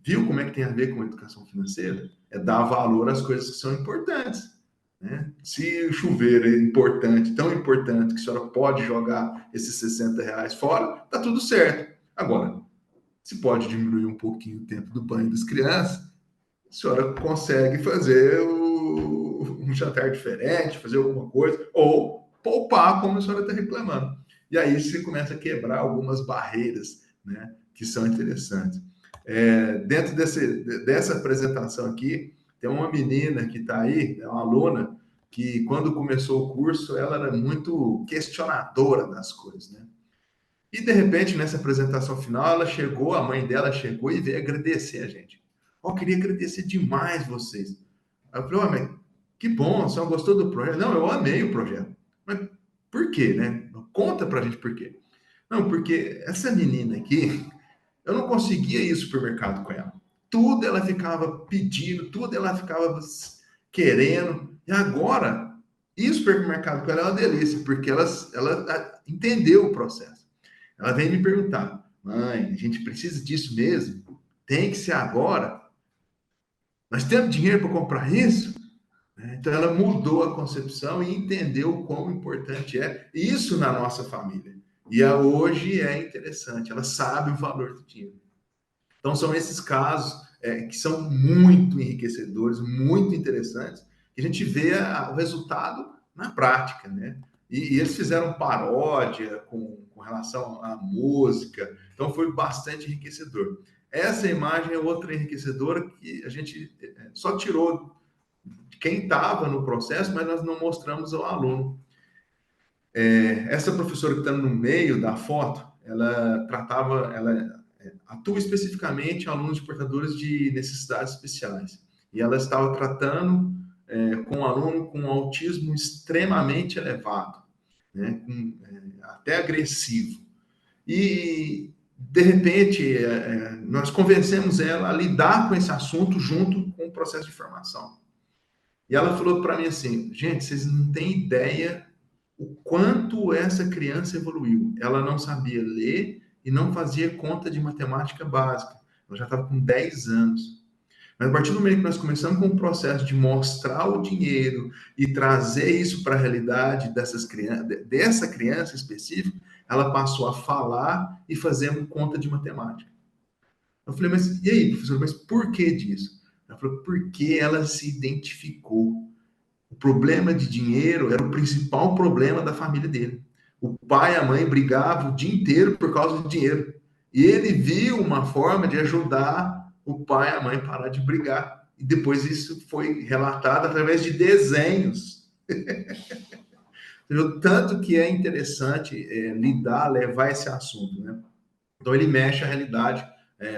viu como é que tem a ver com educação financeira? É dar valor às coisas que são importantes. Né? Se o chuveiro é importante, tão importante, que a senhora pode jogar esses 60 reais fora, tá tudo certo. Agora, se pode diminuir um pouquinho o tempo do banho das crianças, a senhora consegue fazer um jantar diferente, fazer alguma coisa, ou poupar, como a senhora está reclamando. E aí você começa a quebrar algumas barreiras, né, que são interessantes. Dentro dessa apresentação aqui, tem uma menina que está aí, é uma aluna, que quando começou o curso, ela era muito questionadora das coisas, né? E, de repente, nessa apresentação final, a mãe dela chegou e veio agradecer a gente. Eu queria agradecer demais vocês. Aí eu falei, mãe, que bom, a senhora gostou do projeto? Não, eu amei o projeto. Mas por quê, né? Conta pra gente por quê. Não, porque essa menina aqui, eu não conseguia ir ao supermercado com ela. Tudo ela ficava pedindo, tudo ela ficava querendo. E agora, ir ao supermercado com ela é uma delícia, porque ela entendeu o processo. Ela vem me perguntar, mãe, a gente precisa disso mesmo? Tem que ser agora? Nós temos dinheiro para comprar isso? Então, ela mudou a concepção e entendeu o quão importante é isso na nossa família. E hoje é interessante, ela sabe o valor do dinheiro. Então, são esses casos que são muito enriquecedores, muito interessantes, que a gente vê o resultado na prática, né? E eles fizeram paródia com relação à música, então foi bastante enriquecedor. Essa imagem é outra enriquecedora que a gente só tirou de quem estava no processo, mas nós não mostramos ao aluno. Essa professora que está no meio da foto, ela atua especificamente alunos portadores de necessidades especiais. E ela estava tratando com um aluno com autismo extremamente elevado, né? Até agressivo. E, de repente, nós convencemos ela a lidar com esse assunto junto com o processo de formação. E ela falou para mim assim, gente, vocês não têm ideia o quanto essa criança evoluiu. Ela não sabia ler e não fazia conta de matemática básica. Ela já estava com 10 anos. Mas a partir do momento que nós começamos com o processo de mostrar o dinheiro e trazer isso para a realidade dessa criança específica, ela passou a falar e fazer conta de matemática. Eu falei, mas e aí, professor, mas por que disso? Ela falou, porque ela se identificou. O problema de dinheiro era o principal problema da família dele. O pai e a mãe brigavam o dia inteiro por causa do dinheiro. E ele viu uma forma de ajudar o pai e a mãe a parar de brigar. E depois isso foi relatado através de desenhos. Tanto que é interessante levar esse assunto, né? Então ele mexe a realidade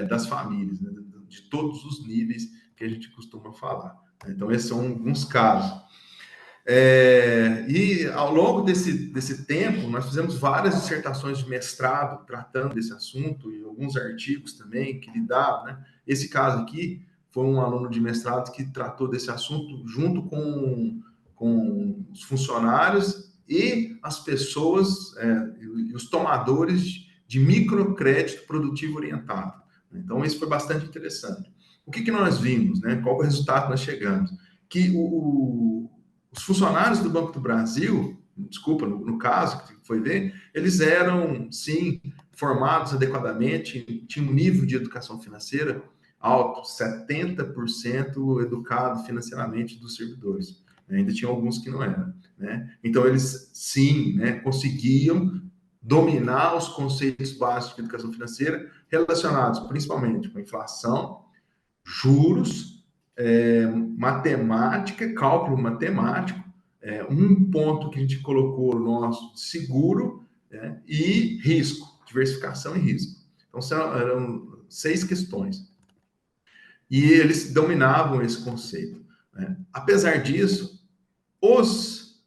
das famílias, né? De todos os níveis que a gente costuma falar. Então esses são alguns casos. E ao longo desse tempo, nós fizemos várias dissertações de mestrado tratando desse assunto e alguns artigos também que lidavam, né? Esse caso aqui foi um aluno de mestrado que tratou desse assunto junto com os funcionários e as pessoas, e os tomadores de microcrédito produtivo orientado. Então, isso foi bastante interessante. O que nós vimos, né? Qual é o resultado que nós chegamos? Que os funcionários do Banco do Brasil, desculpa, no caso que foi ver, eles eram, sim, formados adequadamente, tinham um nível de educação financeira alto, 70% educado financeiramente dos servidores. Ainda tinha alguns que não eram, né? Então, eles, sim, né, conseguiam dominar os conceitos básicos de educação financeira relacionados principalmente com inflação, juros, matemática, cálculo matemático, um ponto que a gente colocou nosso, seguro, né, e risco, diversificação e risco. Então, eram 6 questões. E eles dominavam esse conceito, né? Apesar disso, os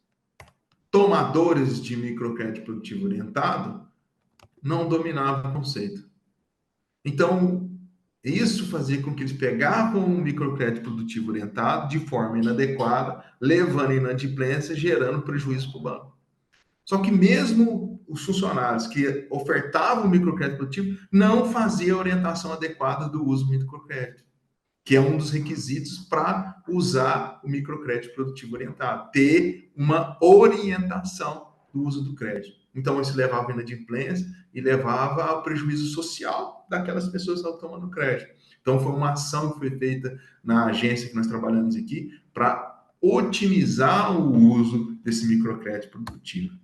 tomadores de microcrédito produtivo orientado não dominavam o conceito. Então, isso fazia com que eles pegavam um microcrédito produtivo orientado de forma inadequada, levando inadimplência, gerando prejuízo para o banco. Só que mesmo os funcionários que ofertavam o microcrédito produtivo não faziam a orientação adequada do uso do microcrédito, que é um dos requisitos para usar o microcrédito produtivo orientado, ter uma orientação do uso do crédito. Então, isso levava à inadimplência e levava ao prejuízo social daquelas pessoas que estavam tomando crédito. Então, foi uma ação que foi feita na agência que nós trabalhamos aqui para otimizar o uso desse microcrédito produtivo.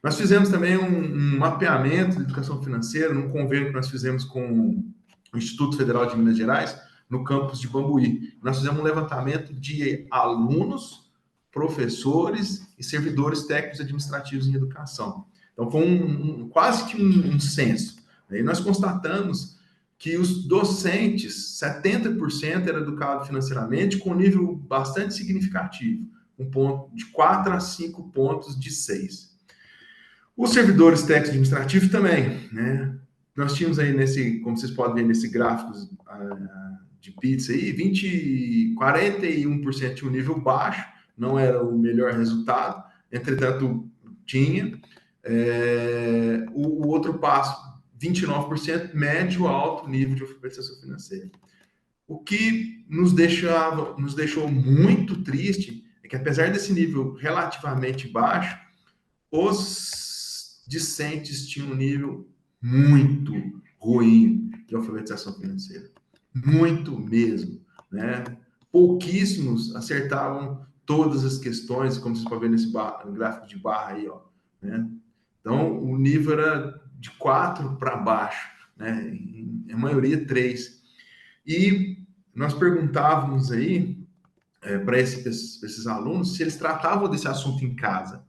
Nós fizemos também um mapeamento de educação financeira, num convênio que nós fizemos com o Instituto Federal de Minas Gerais, no campus de Bambuí. Nós fizemos um levantamento de alunos, professores e servidores técnicos administrativos em educação. Então, foi quase que um censo. E nós constatamos que os docentes, 70% era educado financeiramente, com um nível bastante significativo, um ponto de 4 a 5 pontos de 6. Os servidores técnicos administrativos também, né? Nós tínhamos aí como vocês podem ver nesse gráfico de pizza aí, 41% tinha um nível baixo, não era o melhor resultado, entretanto tinha. O outro passo, 29%, médio alto nível de alfabetização financeira. O que nos deixou muito triste é que, apesar desse nível relativamente baixo, os discentes tinham um nível muito ruim de alfabetização financeira. Muito mesmo, né? Pouquíssimos acertavam todas as questões, como vocês podem ver nesse gráfico de barra aí, ó, né? Então, o nível era de 4 para baixo, né? A maioria 3. E nós perguntávamos aí para esses alunos se eles tratavam desse assunto em casa.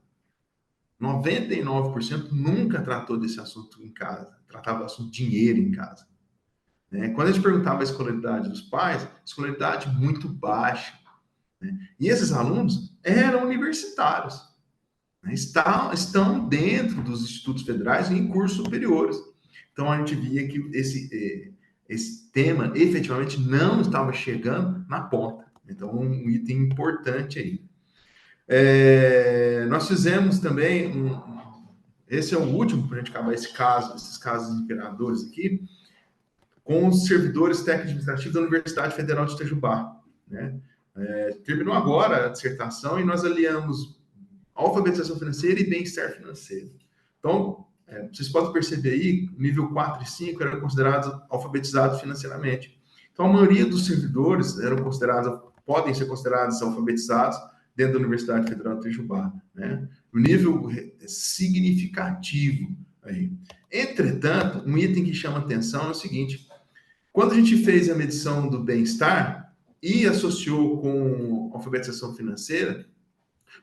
99% nunca tratou desse assunto em casa, tratava do assunto dinheiro em casa. Quando a gente perguntava a escolaridade dos pais, escolaridade muito baixa. E esses alunos eram universitários, estão dentro dos institutos federais e em cursos superiores. Então, a gente via que esse tema efetivamente não estava chegando na ponta. Então, um item importante aí. Nós fizemos também, esse é o último, para a gente acabar esses casos inspiradores aqui, com os servidores técnico-administrativos da Universidade Federal de Itajubá, né? Terminou agora a dissertação e nós aliamos alfabetização financeira e bem-estar financeiro. Então, vocês podem perceber aí, nível 4 e 5 eram considerados alfabetizados financeiramente. Então, a maioria dos servidores podem ser considerados alfabetizados dentro da Universidade Federal de Itajubá, né? O nível significativo aí. Entretanto, um item que chama atenção é o seguinte: quando a gente fez a medição do bem-estar e associou com alfabetização financeira,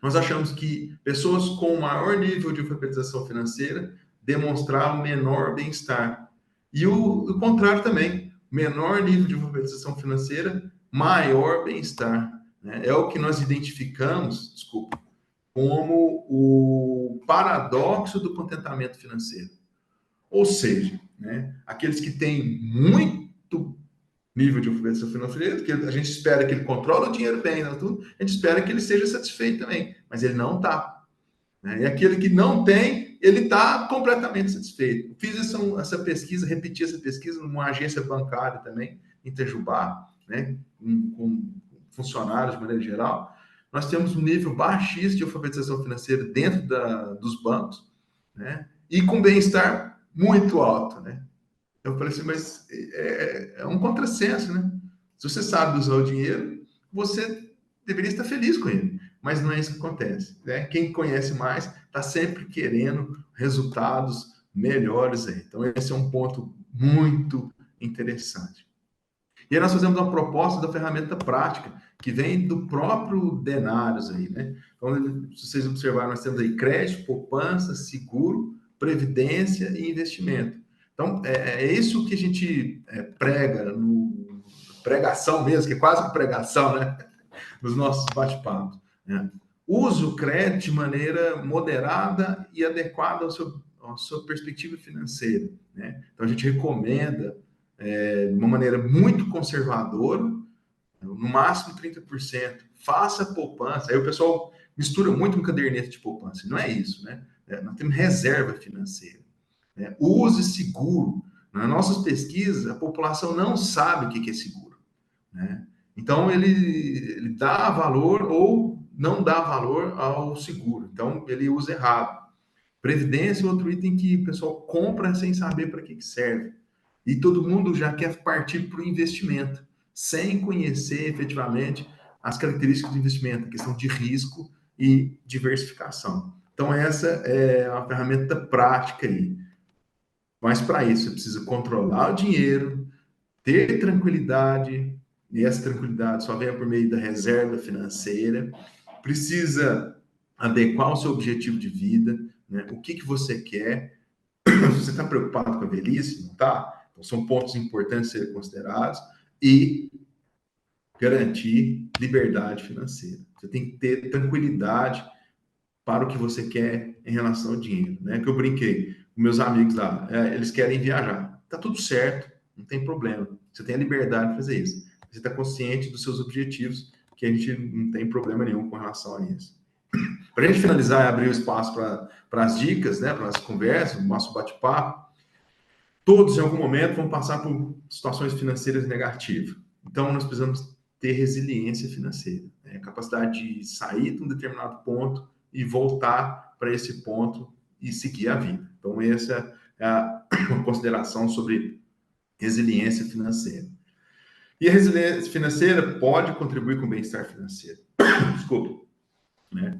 nós achamos que pessoas com maior nível de alfabetização financeira demonstraram menor bem-estar. E o contrário também, menor nível de alfabetização financeira, maior bem-estar. É o que nós identificamos, como o paradoxo do contentamento financeiro. Ou seja, aqueles que têm muito nível de alfabetização financeira, que a gente espera que ele controle o dinheiro bem, tudo, a gente espera que ele seja satisfeito também, mas ele não está. E aquele que não tem, ele está completamente satisfeito. Fiz essa pesquisa, repeti essa pesquisa numa agência bancária também, em Itajubá, com funcionários de maneira geral. nós temos um nível baixíssimo de alfabetização financeira dentro dos bancos, né? E com bem-estar muito alto, né? Eu falei assim, mas é um contrassenso, né? Se você sabe usar o dinheiro, você deveria estar feliz com ele, mas não é isso que acontece, né? Quem conhece mais está sempre querendo resultados melhores aí. Então, esse é um ponto muito interessante. E aí nós fazemos uma proposta da ferramenta prática, que vem do próprio Denários aí, né? Então, se vocês observarem, nós temos aí crédito, poupança, seguro, previdência e investimento. Então, é isso que a gente prega, pregação mesmo, que é quase uma pregação, né? Nos nossos bate-papos, né? Use o crédito de maneira moderada e adequada à sua perspectiva financeira, né? Então, a gente recomenda de uma maneira muito conservadora, no máximo 30%. Faça poupança. Aí o pessoal mistura muito um caderneta de poupança. Não é isso, né? Nós temos reserva financeira, né? Use seguro. Nas nossas pesquisas, a população não sabe o que é seguro, né? Então, ele dá valor ou não dá valor ao seguro. Então, ele usa errado. Previdência é outro item que o pessoal compra sem saber para que serve. E todo mundo já quer partir para o investimento, sem conhecer efetivamente as características do investimento, a questão de risco e diversificação. Então, essa é a ferramenta prática aí. Mas para isso, você precisa controlar o dinheiro, ter tranquilidade, e essa tranquilidade só vem por meio da reserva financeira, precisa adequar o seu objetivo de vida, né? O que você quer. Você está preocupado com a velhice? Não está? Então, são pontos importantes a serem considerados. E garantir liberdade financeira. Você tem que ter tranquilidade para o que você quer em relação ao dinheiro, né? Que eu brinquei com meus amigos lá, eles querem viajar. Tá tudo certo, não tem problema. Você tem a liberdade de fazer isso. Você está consciente dos seus objetivos, que a gente não tem problema nenhum com relação a isso. Para a gente finalizar e abrir o espaço para as dicas, né, para as conversas, o nosso bate-papo, todos em algum momento vão passar por situações financeiras negativas. Então, nós precisamos ter resiliência financeira, né? Capacidade de sair de um determinado ponto e voltar para esse ponto e seguir a vida. Então, essa é uma consideração sobre resiliência financeira. E a resiliência financeira pode contribuir com o bem-estar financeiro. Desculpa, né?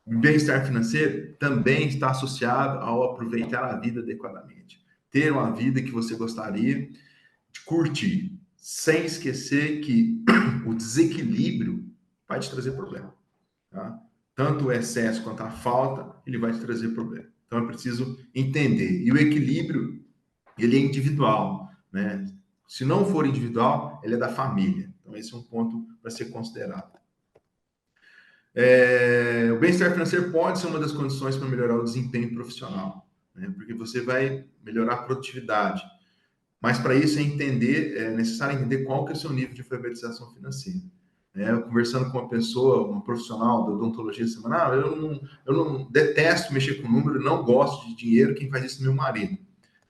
O bem-estar financeiro também está associado ao aproveitar a vida adequadamente. Ter uma vida que você gostaria de curtir, sem esquecer que o desequilíbrio vai te trazer problema, tá? Tanto o excesso quanto a falta, ele vai te trazer problema. Então é preciso entender. E o equilíbrio, ele é individual, né? Se não for individual, ele é da família. Então esse é um ponto para ser considerado. O bem-estar financeiro pode ser uma das condições para melhorar o desempenho profissional, né? Porque você vai melhorar a produtividade. Mas para isso é necessário entender qual que é o seu nível de alfabetização financeira. Eu conversando com uma pessoa, uma profissional da odontologia semanal, eu não detesto mexer com número, não gosto de dinheiro, quem faz isso é meu marido. Eu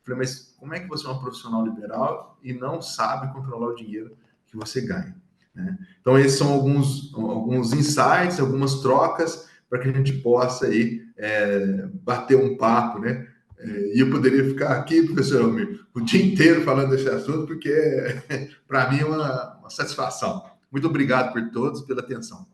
falei, mas como é que você é uma profissional liberal e não sabe controlar o dinheiro que você ganha, né? Então, esses são alguns insights, algumas trocas para que a gente possa aí, bater um papo, né? E eu poderia ficar aqui, professor Almir, o dia inteiro falando desse assunto, porque para mim é uma satisfação. Muito obrigado por todos, pela atenção.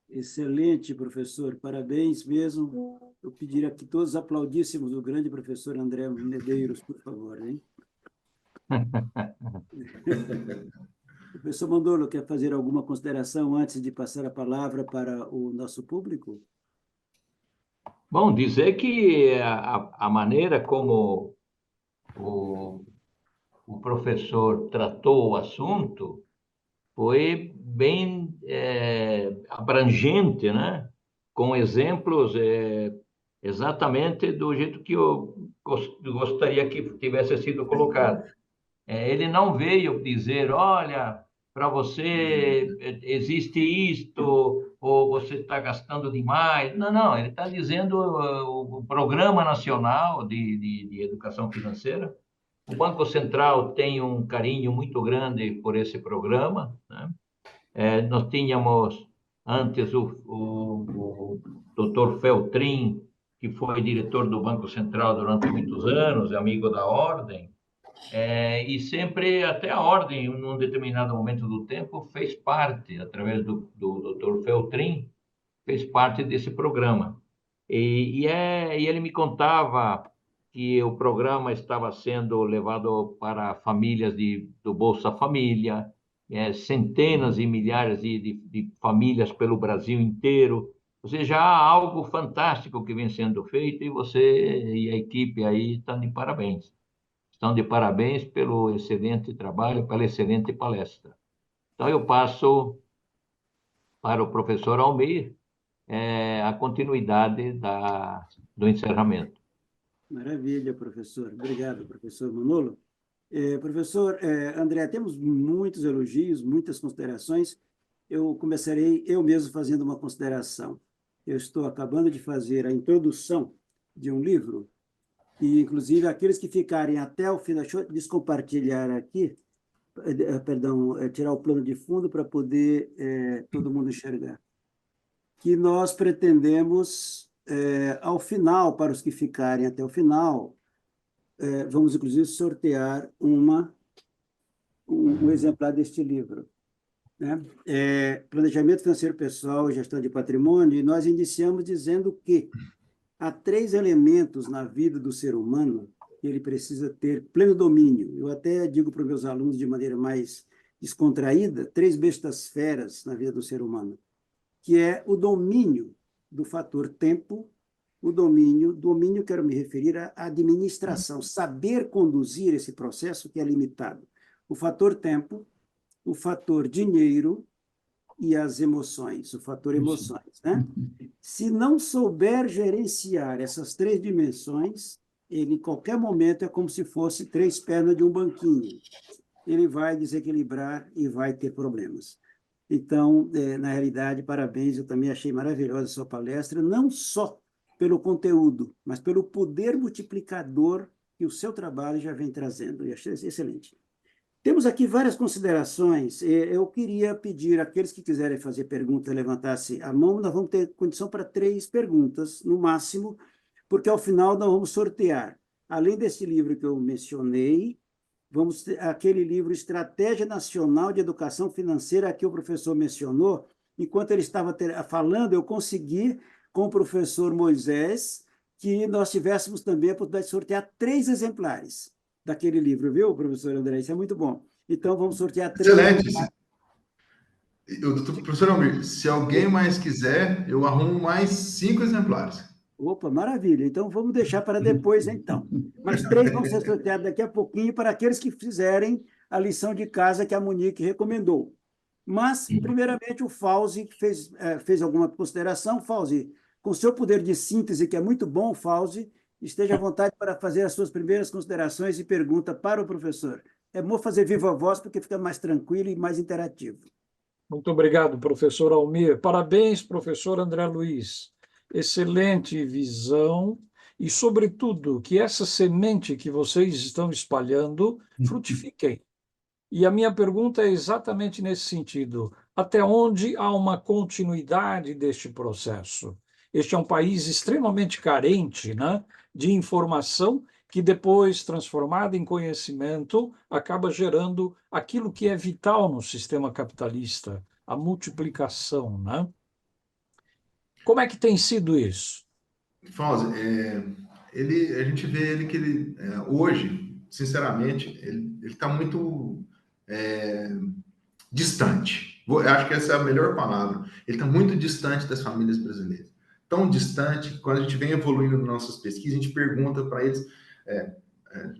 Excelente, professor. Parabéns mesmo. Eu pediria que todos aplaudíssemos o grande professor André Medeiros, por favor, hein? Professor Mondolo, quer fazer alguma consideração antes de passar a palavra para o nosso público? Bom, dizer que a maneira como o professor tratou o assunto foi bem abrangente, né? Com exemplos exatamente do jeito que eu gostaria que tivesse sido colocado. Ele não veio dizer, olha, para você existe isto, ou você está gastando demais. Não, não, ele está dizendo o Programa Nacional de Educação Financeira O Banco Central tem um carinho muito grande por esse programa, né? Nós tínhamos antes o Dr. Feltrin, que foi diretor do Banco Central durante muitos anos, é amigo da Ordem, e sempre, até a Ordem, em um determinado momento do tempo, fez parte, através do Dr. Feltrin, fez parte desse programa. E ele me contava que o programa estava sendo levado para famílias do Bolsa Família, centenas e milhares de famílias pelo Brasil inteiro. Ou seja, há algo fantástico que vem sendo feito e você e a equipe aí estão de parabéns. Estão de parabéns pelo excelente trabalho, pela excelente palestra. Então, eu passo para o professor Almir a continuidade do encerramento. Maravilha, professor. Obrigado, professor Manolo. Professor André, temos muitos elogios, muitas considerações. Eu começarei eu mesmo fazendo uma consideração. Eu estou acabando de fazer a introdução de um livro, e, inclusive, aqueles que ficarem até o final, deixa eu descompartilhar aqui, perdão, tirar o plano de fundo para poder todo mundo enxergar. Que nós pretendemos, ao final, para os que ficarem até o final, vamos, inclusive, sortear um exemplar deste livro, né? Planejamento Financeiro Pessoal e Gestão de Patrimônio, e nós iniciamos dizendo que há 3 elementos na vida do ser humano que ele precisa ter pleno domínio. Eu até digo para os meus alunos de maneira mais descontraída, 3 bestas feras na vida do ser humano, que é o domínio do fator tempo, domínio quero me referir à administração, saber conduzir esse processo que é limitado. O fator tempo, o fator dinheiro e as emoções, o fator emoções, né? Se não souber gerenciar essas 3 dimensões, ele, em qualquer momento, é como se fosse 3 pernas de um banquinho. Ele vai desequilibrar e vai ter problemas. Então, na realidade, parabéns, eu também achei maravilhosa a sua palestra, não só pelo conteúdo, mas pelo poder multiplicador que o seu trabalho já vem trazendo. Eu achei excelente. Temos aqui várias considerações. Eu queria pedir àqueles que quiserem fazer pergunta, levantasse a mão. Nós vamos ter condição para 3 perguntas, no máximo, porque ao final nós vamos sortear. Além desse livro que eu mencionei, vamos ter aquele livro Estratégia Nacional de Educação Financeira que o professor mencionou. Enquanto ele estava falando, eu consegui, com o professor Moisés, que nós tivéssemos também a oportunidade de sortear 3 exemplares daquele livro, viu, professor André? Isso é muito bom. Então, vamos sortear 3 Excelente. exemplares. Professor Almir, se alguém mais quiser, eu arrumo mais 5 exemplares. Opa, maravilha. Então, vamos deixar para depois, então. Mas 3 vão ser sorteados daqui a pouquinho para aqueles que fizerem a lição de casa que a Monique recomendou. Mas, primeiramente, o Fauzi fez alguma consideração. Fauzi, com seu poder de síntese, que é muito bom, Fauzi, esteja à vontade para fazer as suas primeiras considerações e pergunta para o professor. É bom fazer viva voz, porque fica mais tranquilo e mais interativo. Muito obrigado, professor Almir. Parabéns, professor André Luiz. Excelente visão e, sobretudo, que essa semente que vocês estão espalhando frutifiquem. E a minha pergunta é exatamente nesse sentido. Até onde há uma continuidade deste processo? Este é um país extremamente carente, né, de informação que depois, transformada em conhecimento, acaba gerando aquilo que é vital no sistema capitalista, a multiplicação, né? Como é que tem sido isso? Fauzi, a gente vê ele que ele, hoje, sinceramente, ele está muito distante. Eu acho que essa é a melhor palavra. Ele está muito distante das famílias brasileiras. Tão distante que quando a gente vem evoluindo nas nossas pesquisas, a gente pergunta para eles,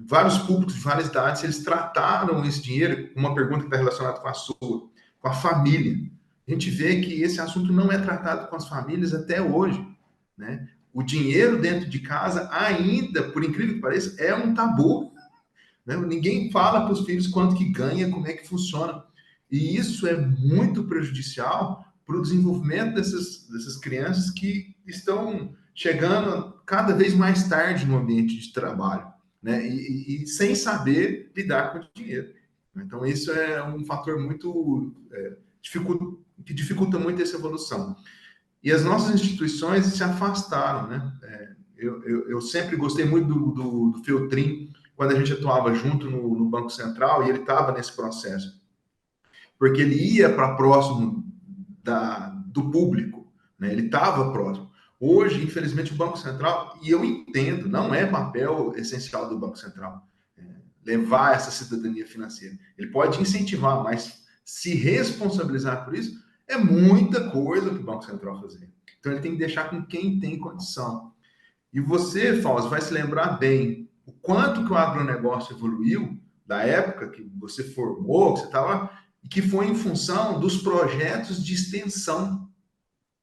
vários públicos de várias idades, se eles trataram esse dinheiro, uma pergunta que está relacionada com a sua, com a família. A gente vê que esse assunto não é tratado com as famílias até hoje, né? O dinheiro dentro de casa ainda, por incrível que pareça, é um tabu, né? Ninguém fala para os filhos quanto que ganha, como é que funciona. E isso é muito prejudicial para o desenvolvimento dessas crianças que estão chegando cada vez mais tarde no ambiente de trabalho. né? E sem saber lidar com o dinheiro. Então, isso é um fator muito que dificulta muito essa evolução. E as nossas instituições se afastaram, né? Eu sempre gostei muito do Feltrin, quando a gente atuava junto no Banco Central, e ele estava nesse processo. Porque ele ia para próximo do público, né? Ele estava próximo. Hoje, infelizmente, o Banco Central, e eu entendo, não é papel essencial do Banco Central levar essa cidadania financeira. Ele pode incentivar, mas se responsabilizar por isso é muita coisa para o Banco Central fazer. Então, ele tem que deixar com quem tem condição. E você, Fausto, vai se lembrar bem o quanto que o agronegócio evoluiu da época que você formou, que você estava, e que foi em função dos projetos de extensão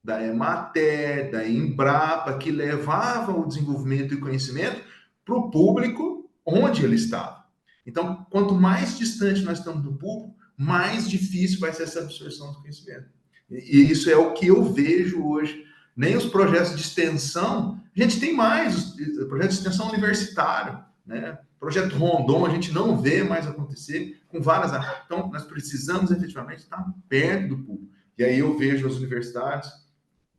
da Emater, da Embrapa, que levavam o desenvolvimento e conhecimento para o público onde ele estava. Então, quanto mais distante nós estamos do público, mais difícil vai ser essa absorção do conhecimento. E isso é o que eu vejo hoje. Nem os projetos de extensão, a gente tem mais, o projeto de extensão universitário, né? Projeto Rondon, a gente não vê mais acontecer com várias áreas. Então, nós precisamos efetivamente estar perto do público. E aí eu vejo as universidades,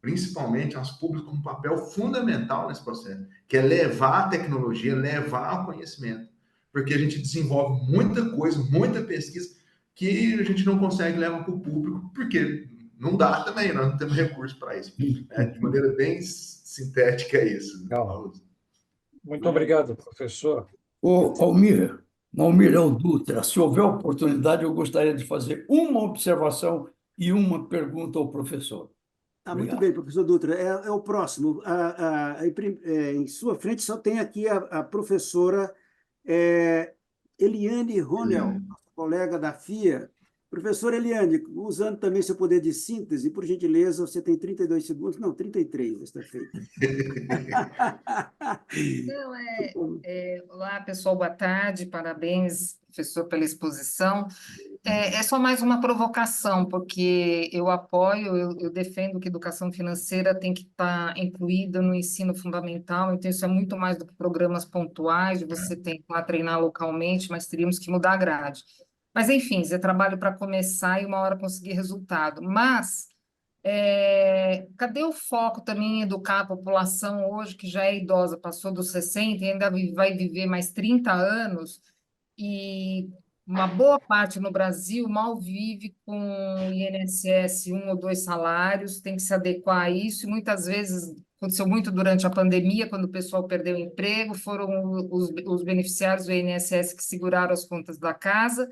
principalmente as públicas, com um papel fundamental nesse processo, que é levar a tecnologia, levar o conhecimento. Porque a gente desenvolve muita coisa, muita pesquisa, que a gente não consegue levar para o público, porque não dá também, nós não temos recursos para isso. Né? De maneira bem sintética é isso. Muito obrigado, professor. Almir Dutra, se houver oportunidade, eu gostaria de fazer uma observação e uma pergunta ao professor. Muito bem, professor Dutra. É o próximo. Em sua frente só tem aqui a professora Eliane Ronel, colega da FIA. Professora Eliane, usando também seu poder de síntese, por gentileza, você tem 32 segundos, não, 33, está feito. Olá, pessoal, boa tarde, parabéns, professor, pela exposição. É só mais uma provocação, porque eu apoio, eu defendo que educação financeira tem que estar incluída no ensino fundamental, então isso é muito mais do que programas pontuais, de você tentar treinar localmente, mas teríamos que mudar a grade. Mas, enfim, é trabalho para começar e uma hora conseguir resultado. Mas, cadê o foco também em educar a população hoje, que já é idosa, passou dos 60 e ainda vai viver mais 30 anos, e uma boa parte no Brasil mal vive com o INSS, 1 ou 2 salários, tem que se adequar a isso, e muitas vezes aconteceu muito durante a pandemia, quando o pessoal perdeu o emprego, foram os beneficiários do INSS que seguraram as contas da casa,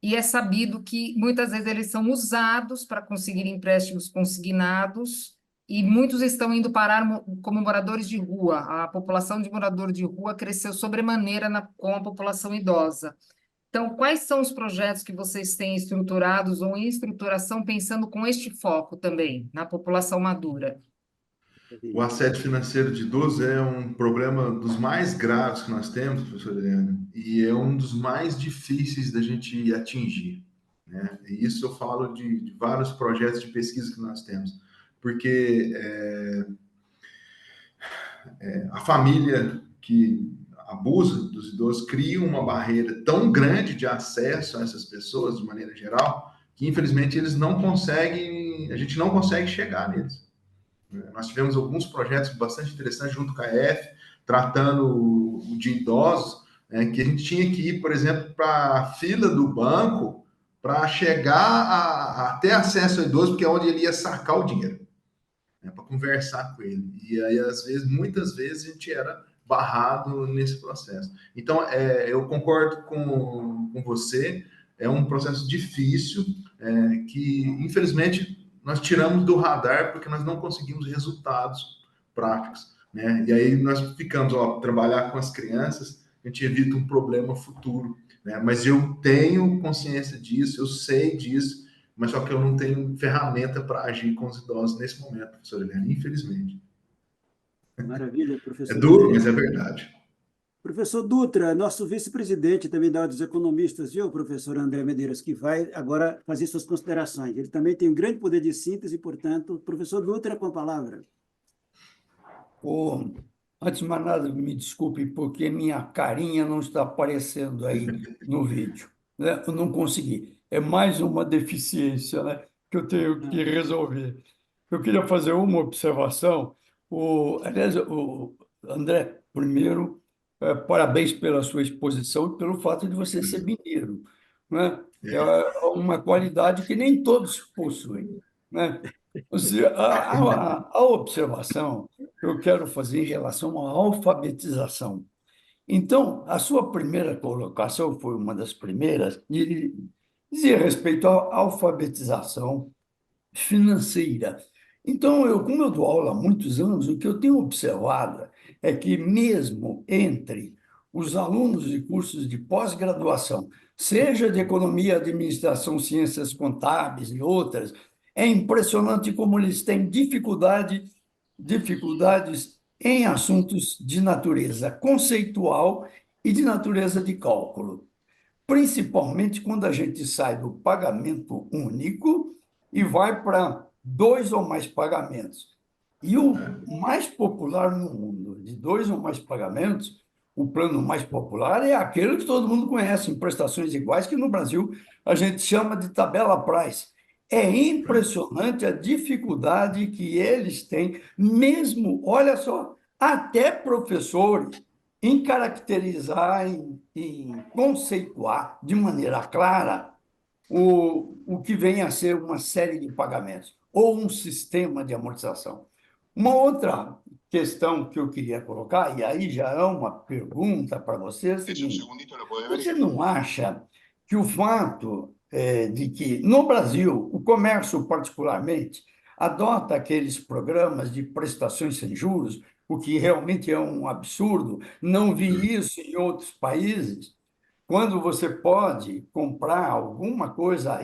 e é sabido que muitas vezes eles são usados para conseguir empréstimos consignados, e muitos estão indo parar como moradores de rua. A população de morador de rua cresceu sobremaneira com a população idosa. Então, quais são os projetos que vocês têm estruturados ou em estruturação pensando com este foco também, na população madura? O assédio financeiro de idosos é um problema dos mais graves que nós temos, professor Helena, e é um dos mais difíceis da gente atingir, né? E isso eu falo de vários projetos de pesquisa que nós temos, porque a família que abusa dos idosos cria uma barreira tão grande de acesso a essas pessoas, de maneira geral, que infelizmente eles não conseguem, a gente não consegue chegar neles. Nós tivemos alguns projetos bastante interessantes junto com a EF, tratando de idosos, que a gente tinha que ir, por exemplo, para a fila do banco para chegar a ter acesso ao idoso, porque é onde ele ia sacar o dinheiro, para conversar com ele. E aí, muitas vezes, a gente era barrado nesse processo. Então, eu concordo com você, é um processo difícil, que, infelizmente, nós tiramos do radar porque nós não conseguimos resultados práticos, né? E aí nós ficamos, trabalhar com as crianças, a gente evita um problema futuro, né? Mas eu tenho consciência disso, eu sei disso, mas só que eu não tenho ferramenta para agir com os idosos nesse momento, professor Helena, infelizmente. Maravilha, professor. É duro, mas é verdade. Professor Dutra, nosso vice-presidente também da Ordem dos Economistas, viu, professor André Medeiros, que vai agora fazer suas considerações. Ele também tem um grande poder de síntese, portanto, professor Dutra, com a palavra. Antes de mais nada, me desculpe, porque minha carinha não está aparecendo aí no vídeo, né? Eu não consegui. É mais uma deficiência, né, que eu tenho que resolver. Eu queria fazer uma observação. Aliás, o André, primeiro, parabéns pela sua exposição e pelo fato de você ser mineiro, né? É uma qualidade que nem todos possuem, né? A observação que eu quero fazer em relação à alfabetização. Então, a sua primeira colocação foi uma das primeiras, e dizia respeito à alfabetização financeira. Então, como eu dou aula há muitos anos, o que eu tenho observado é que, mesmo entre os alunos de cursos de pós-graduação, seja de economia, administração, ciências contábeis e outras, é impressionante como eles têm dificuldades em assuntos de natureza conceitual e de natureza de cálculo, principalmente quando a gente sai do pagamento único e vai para dois ou mais pagamentos. E o mais popular no mundo, de dois ou mais pagamentos, o plano mais popular é aquele que todo mundo conhece, em prestações iguais, que no Brasil a gente chama de tabela price. É impressionante a dificuldade que eles têm, mesmo, olha só, até professores, em caracterizar, em conceituar de maneira clara o que vem a ser uma série de pagamentos ou um sistema de amortização. Uma outra questão que eu queria colocar, e aí já é uma pergunta para você, é o seguinte: você não acha que o fato de que, no Brasil, o comércio, particularmente, adota aqueles programas de prestações sem juros, o que realmente é um absurdo, não vi isso em outros países, quando você pode comprar alguma coisa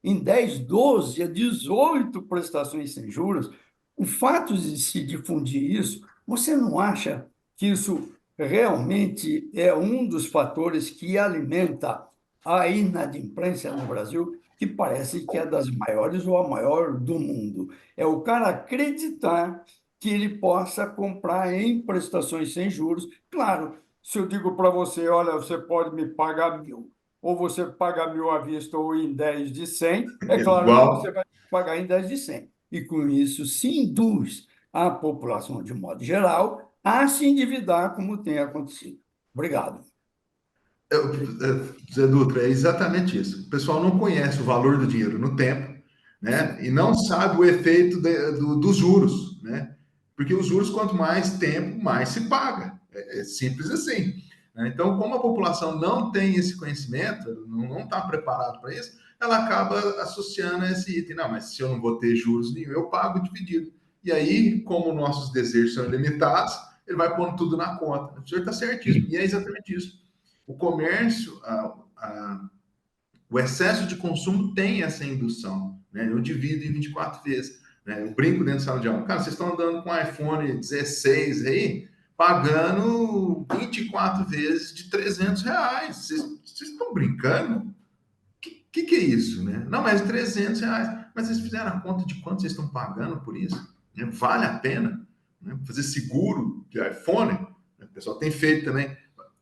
em 10, 12, a 18 prestações sem juros, o fato de se difundir isso, você não acha que isso realmente é um dos fatores que alimenta a inadimplência no Brasil, que parece que é das maiores ou a maior do mundo? É o cara acreditar que ele possa comprar em prestações sem juros. Claro, se eu digo para você, olha, você pode me pagar 1.000, ou você paga 1.000 à vista ou em 10 de 100, é claro que você Igual. vai pagar em 10 de 100. E com isso se induz a população, de modo geral, a se endividar, como tem acontecido. Obrigado. Zé Dutra, é exatamente isso. O pessoal não conhece o valor do dinheiro no tempo, né? E não sabe o efeito dos juros, né? Porque os juros, quanto mais tempo, mais se paga. É simples assim, né? Então, como a população não tem esse conhecimento, não está preparado para isso, ela acaba associando esse item. Não, mas se eu não vou ter juros nenhum, eu pago dividido. E aí, como nossos desejos são ilimitados, ele vai pondo tudo na conta. O senhor está certíssimo. E é exatamente isso. O comércio, o excesso de consumo tem essa indução, né? Eu divido em 24 vezes, né? Eu brinco dentro da sala de aula. Cara, vocês estão andando com um iPhone 16 aí, pagando 24 vezes de R$300. Vocês estão brincando? Que é isso, né? Não, mas R$300. Mas vocês fizeram a conta de quanto vocês estão pagando por isso? Né? Vale a pena, né? Fazer seguro de iPhone? Né? O pessoal tem feito também.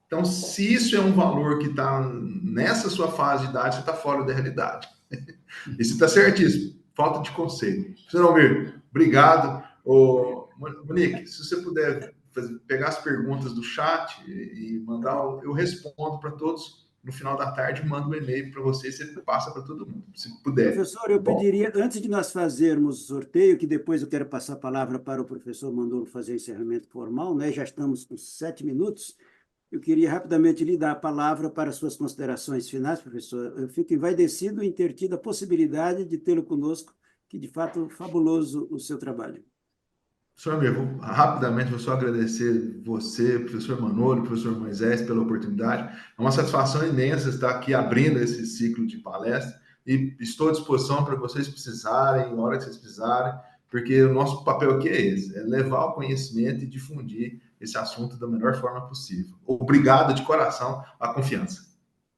Então, se isso é um valor que está nessa sua fase de idade, você está fora da realidade. Isso está certíssimo. Falta de conceito. Professor Almir, obrigado. Monique, se você puder pegar as perguntas do chat e mandar, eu respondo para todos no final da tarde, mando um e-mail para você e você passa para todo mundo, se puder. Professor, eu pediria, antes de nós fazermos o sorteio, que depois eu quero passar a palavra para o professor Manolo fazer o encerramento formal, né? Já estamos com 7 minutos. Eu queria rapidamente lhe dar a palavra para suas considerações finais, professor. Eu fico envaidecido em ter tido a possibilidade de tê-lo conosco, que de fato é fabuloso o seu trabalho. Professor Amir, rapidamente vou só agradecer você, professor Manolo, professor Moisés, pela oportunidade. É uma satisfação imensa estar aqui abrindo esse ciclo de palestra e estou à disposição para vocês precisarem, na hora que vocês precisarem, porque o nosso papel aqui é esse, é levar o conhecimento e difundir esse assunto da melhor forma possível. Obrigado de coração a confiança.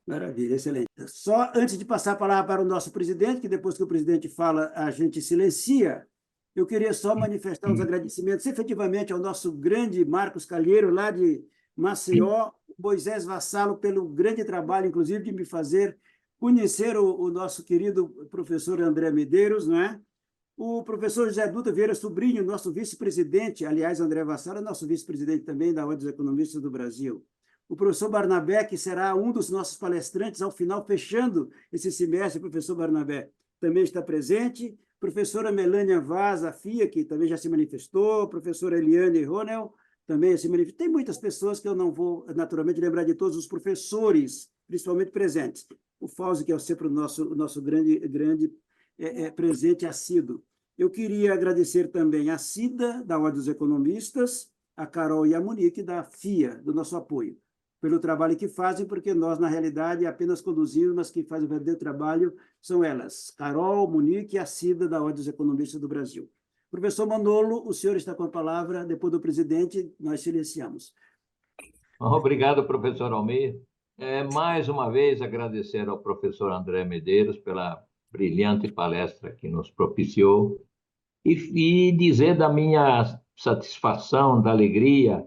Maravilha, excelente. Só antes de passar a palavra para o nosso presidente, que depois que o presidente fala, a gente silencia, Eu queria só manifestar os agradecimentos, efetivamente, ao nosso grande Marcos Calheiro, lá de Maceió, Moisés Vassalo, pelo grande trabalho, inclusive, de me fazer conhecer o nosso querido professor André Medeiros, não é? O professor José Dutra Vieira Sobrinho, nosso vice-presidente, aliás, André Vassalo é nosso vice-presidente também da Ordem dos Economistas do Brasil. O professor Barnabé, que será um dos nossos palestrantes ao final, fechando esse semestre, o professor Barnabé também está presente. Professora Melânia Vaz, a FIA, que também já se manifestou. Professora Eliane Ronel, também se manifestou. Tem muitas pessoas que eu não vou, naturalmente, lembrar de todos os professores, principalmente presentes. O Fauzi, que é sempre o nosso grande presente assíduo. Eu queria agradecer também a Cida, da Ordem dos Economistas, a Carol e a Monique, da FIA, do nosso apoio, pelo trabalho que fazem, porque nós, na realidade, apenas conduzimos, mas quem faz o verdadeiro trabalho são elas, Carol, Monique e a Cida, da Ordem dos Economistas do Brasil. Professor Manolo, o senhor está com a palavra, depois do presidente, nós silenciamos. Obrigado, professor Almir. Mais uma vez, agradecer ao professor André Medeiros pela brilhante palestra que nos propiciou e dizer da minha satisfação, da alegria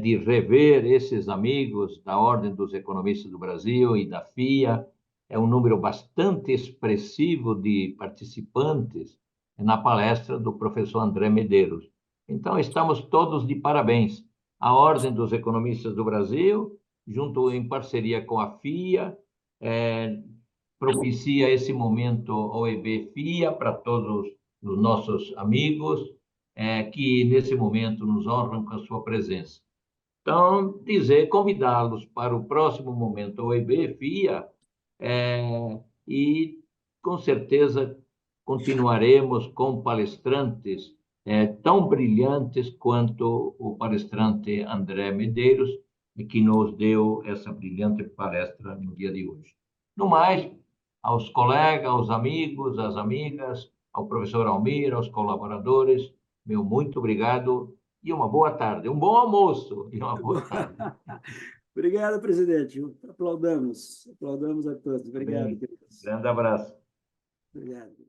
de rever esses amigos da Ordem dos Economistas do Brasil e da FIA. É um número bastante expressivo de participantes na palestra do professor André Medeiros. Então, estamos todos de parabéns. A Ordem dos Economistas do Brasil, junto em parceria com a FIA, propicia esse momento OEB-FIA para todos os nossos amigos que, nesse momento, nos honram com a sua presença. Então, convidá-los para o próximo momento OEB-FIA e, com certeza, continuaremos com palestrantes tão brilhantes quanto o palestrante André Medeiros, que nos deu essa brilhante palestra no dia de hoje. No mais, aos colegas, aos amigos, às amigas, ao professor Almir, aos colaboradores, meu muito obrigado e uma boa tarde, um bom almoço e uma boa tarde. Obrigado, presidente. Aplaudamos a todos. Obrigado, Bem, queridos. grande abraço. Obrigado.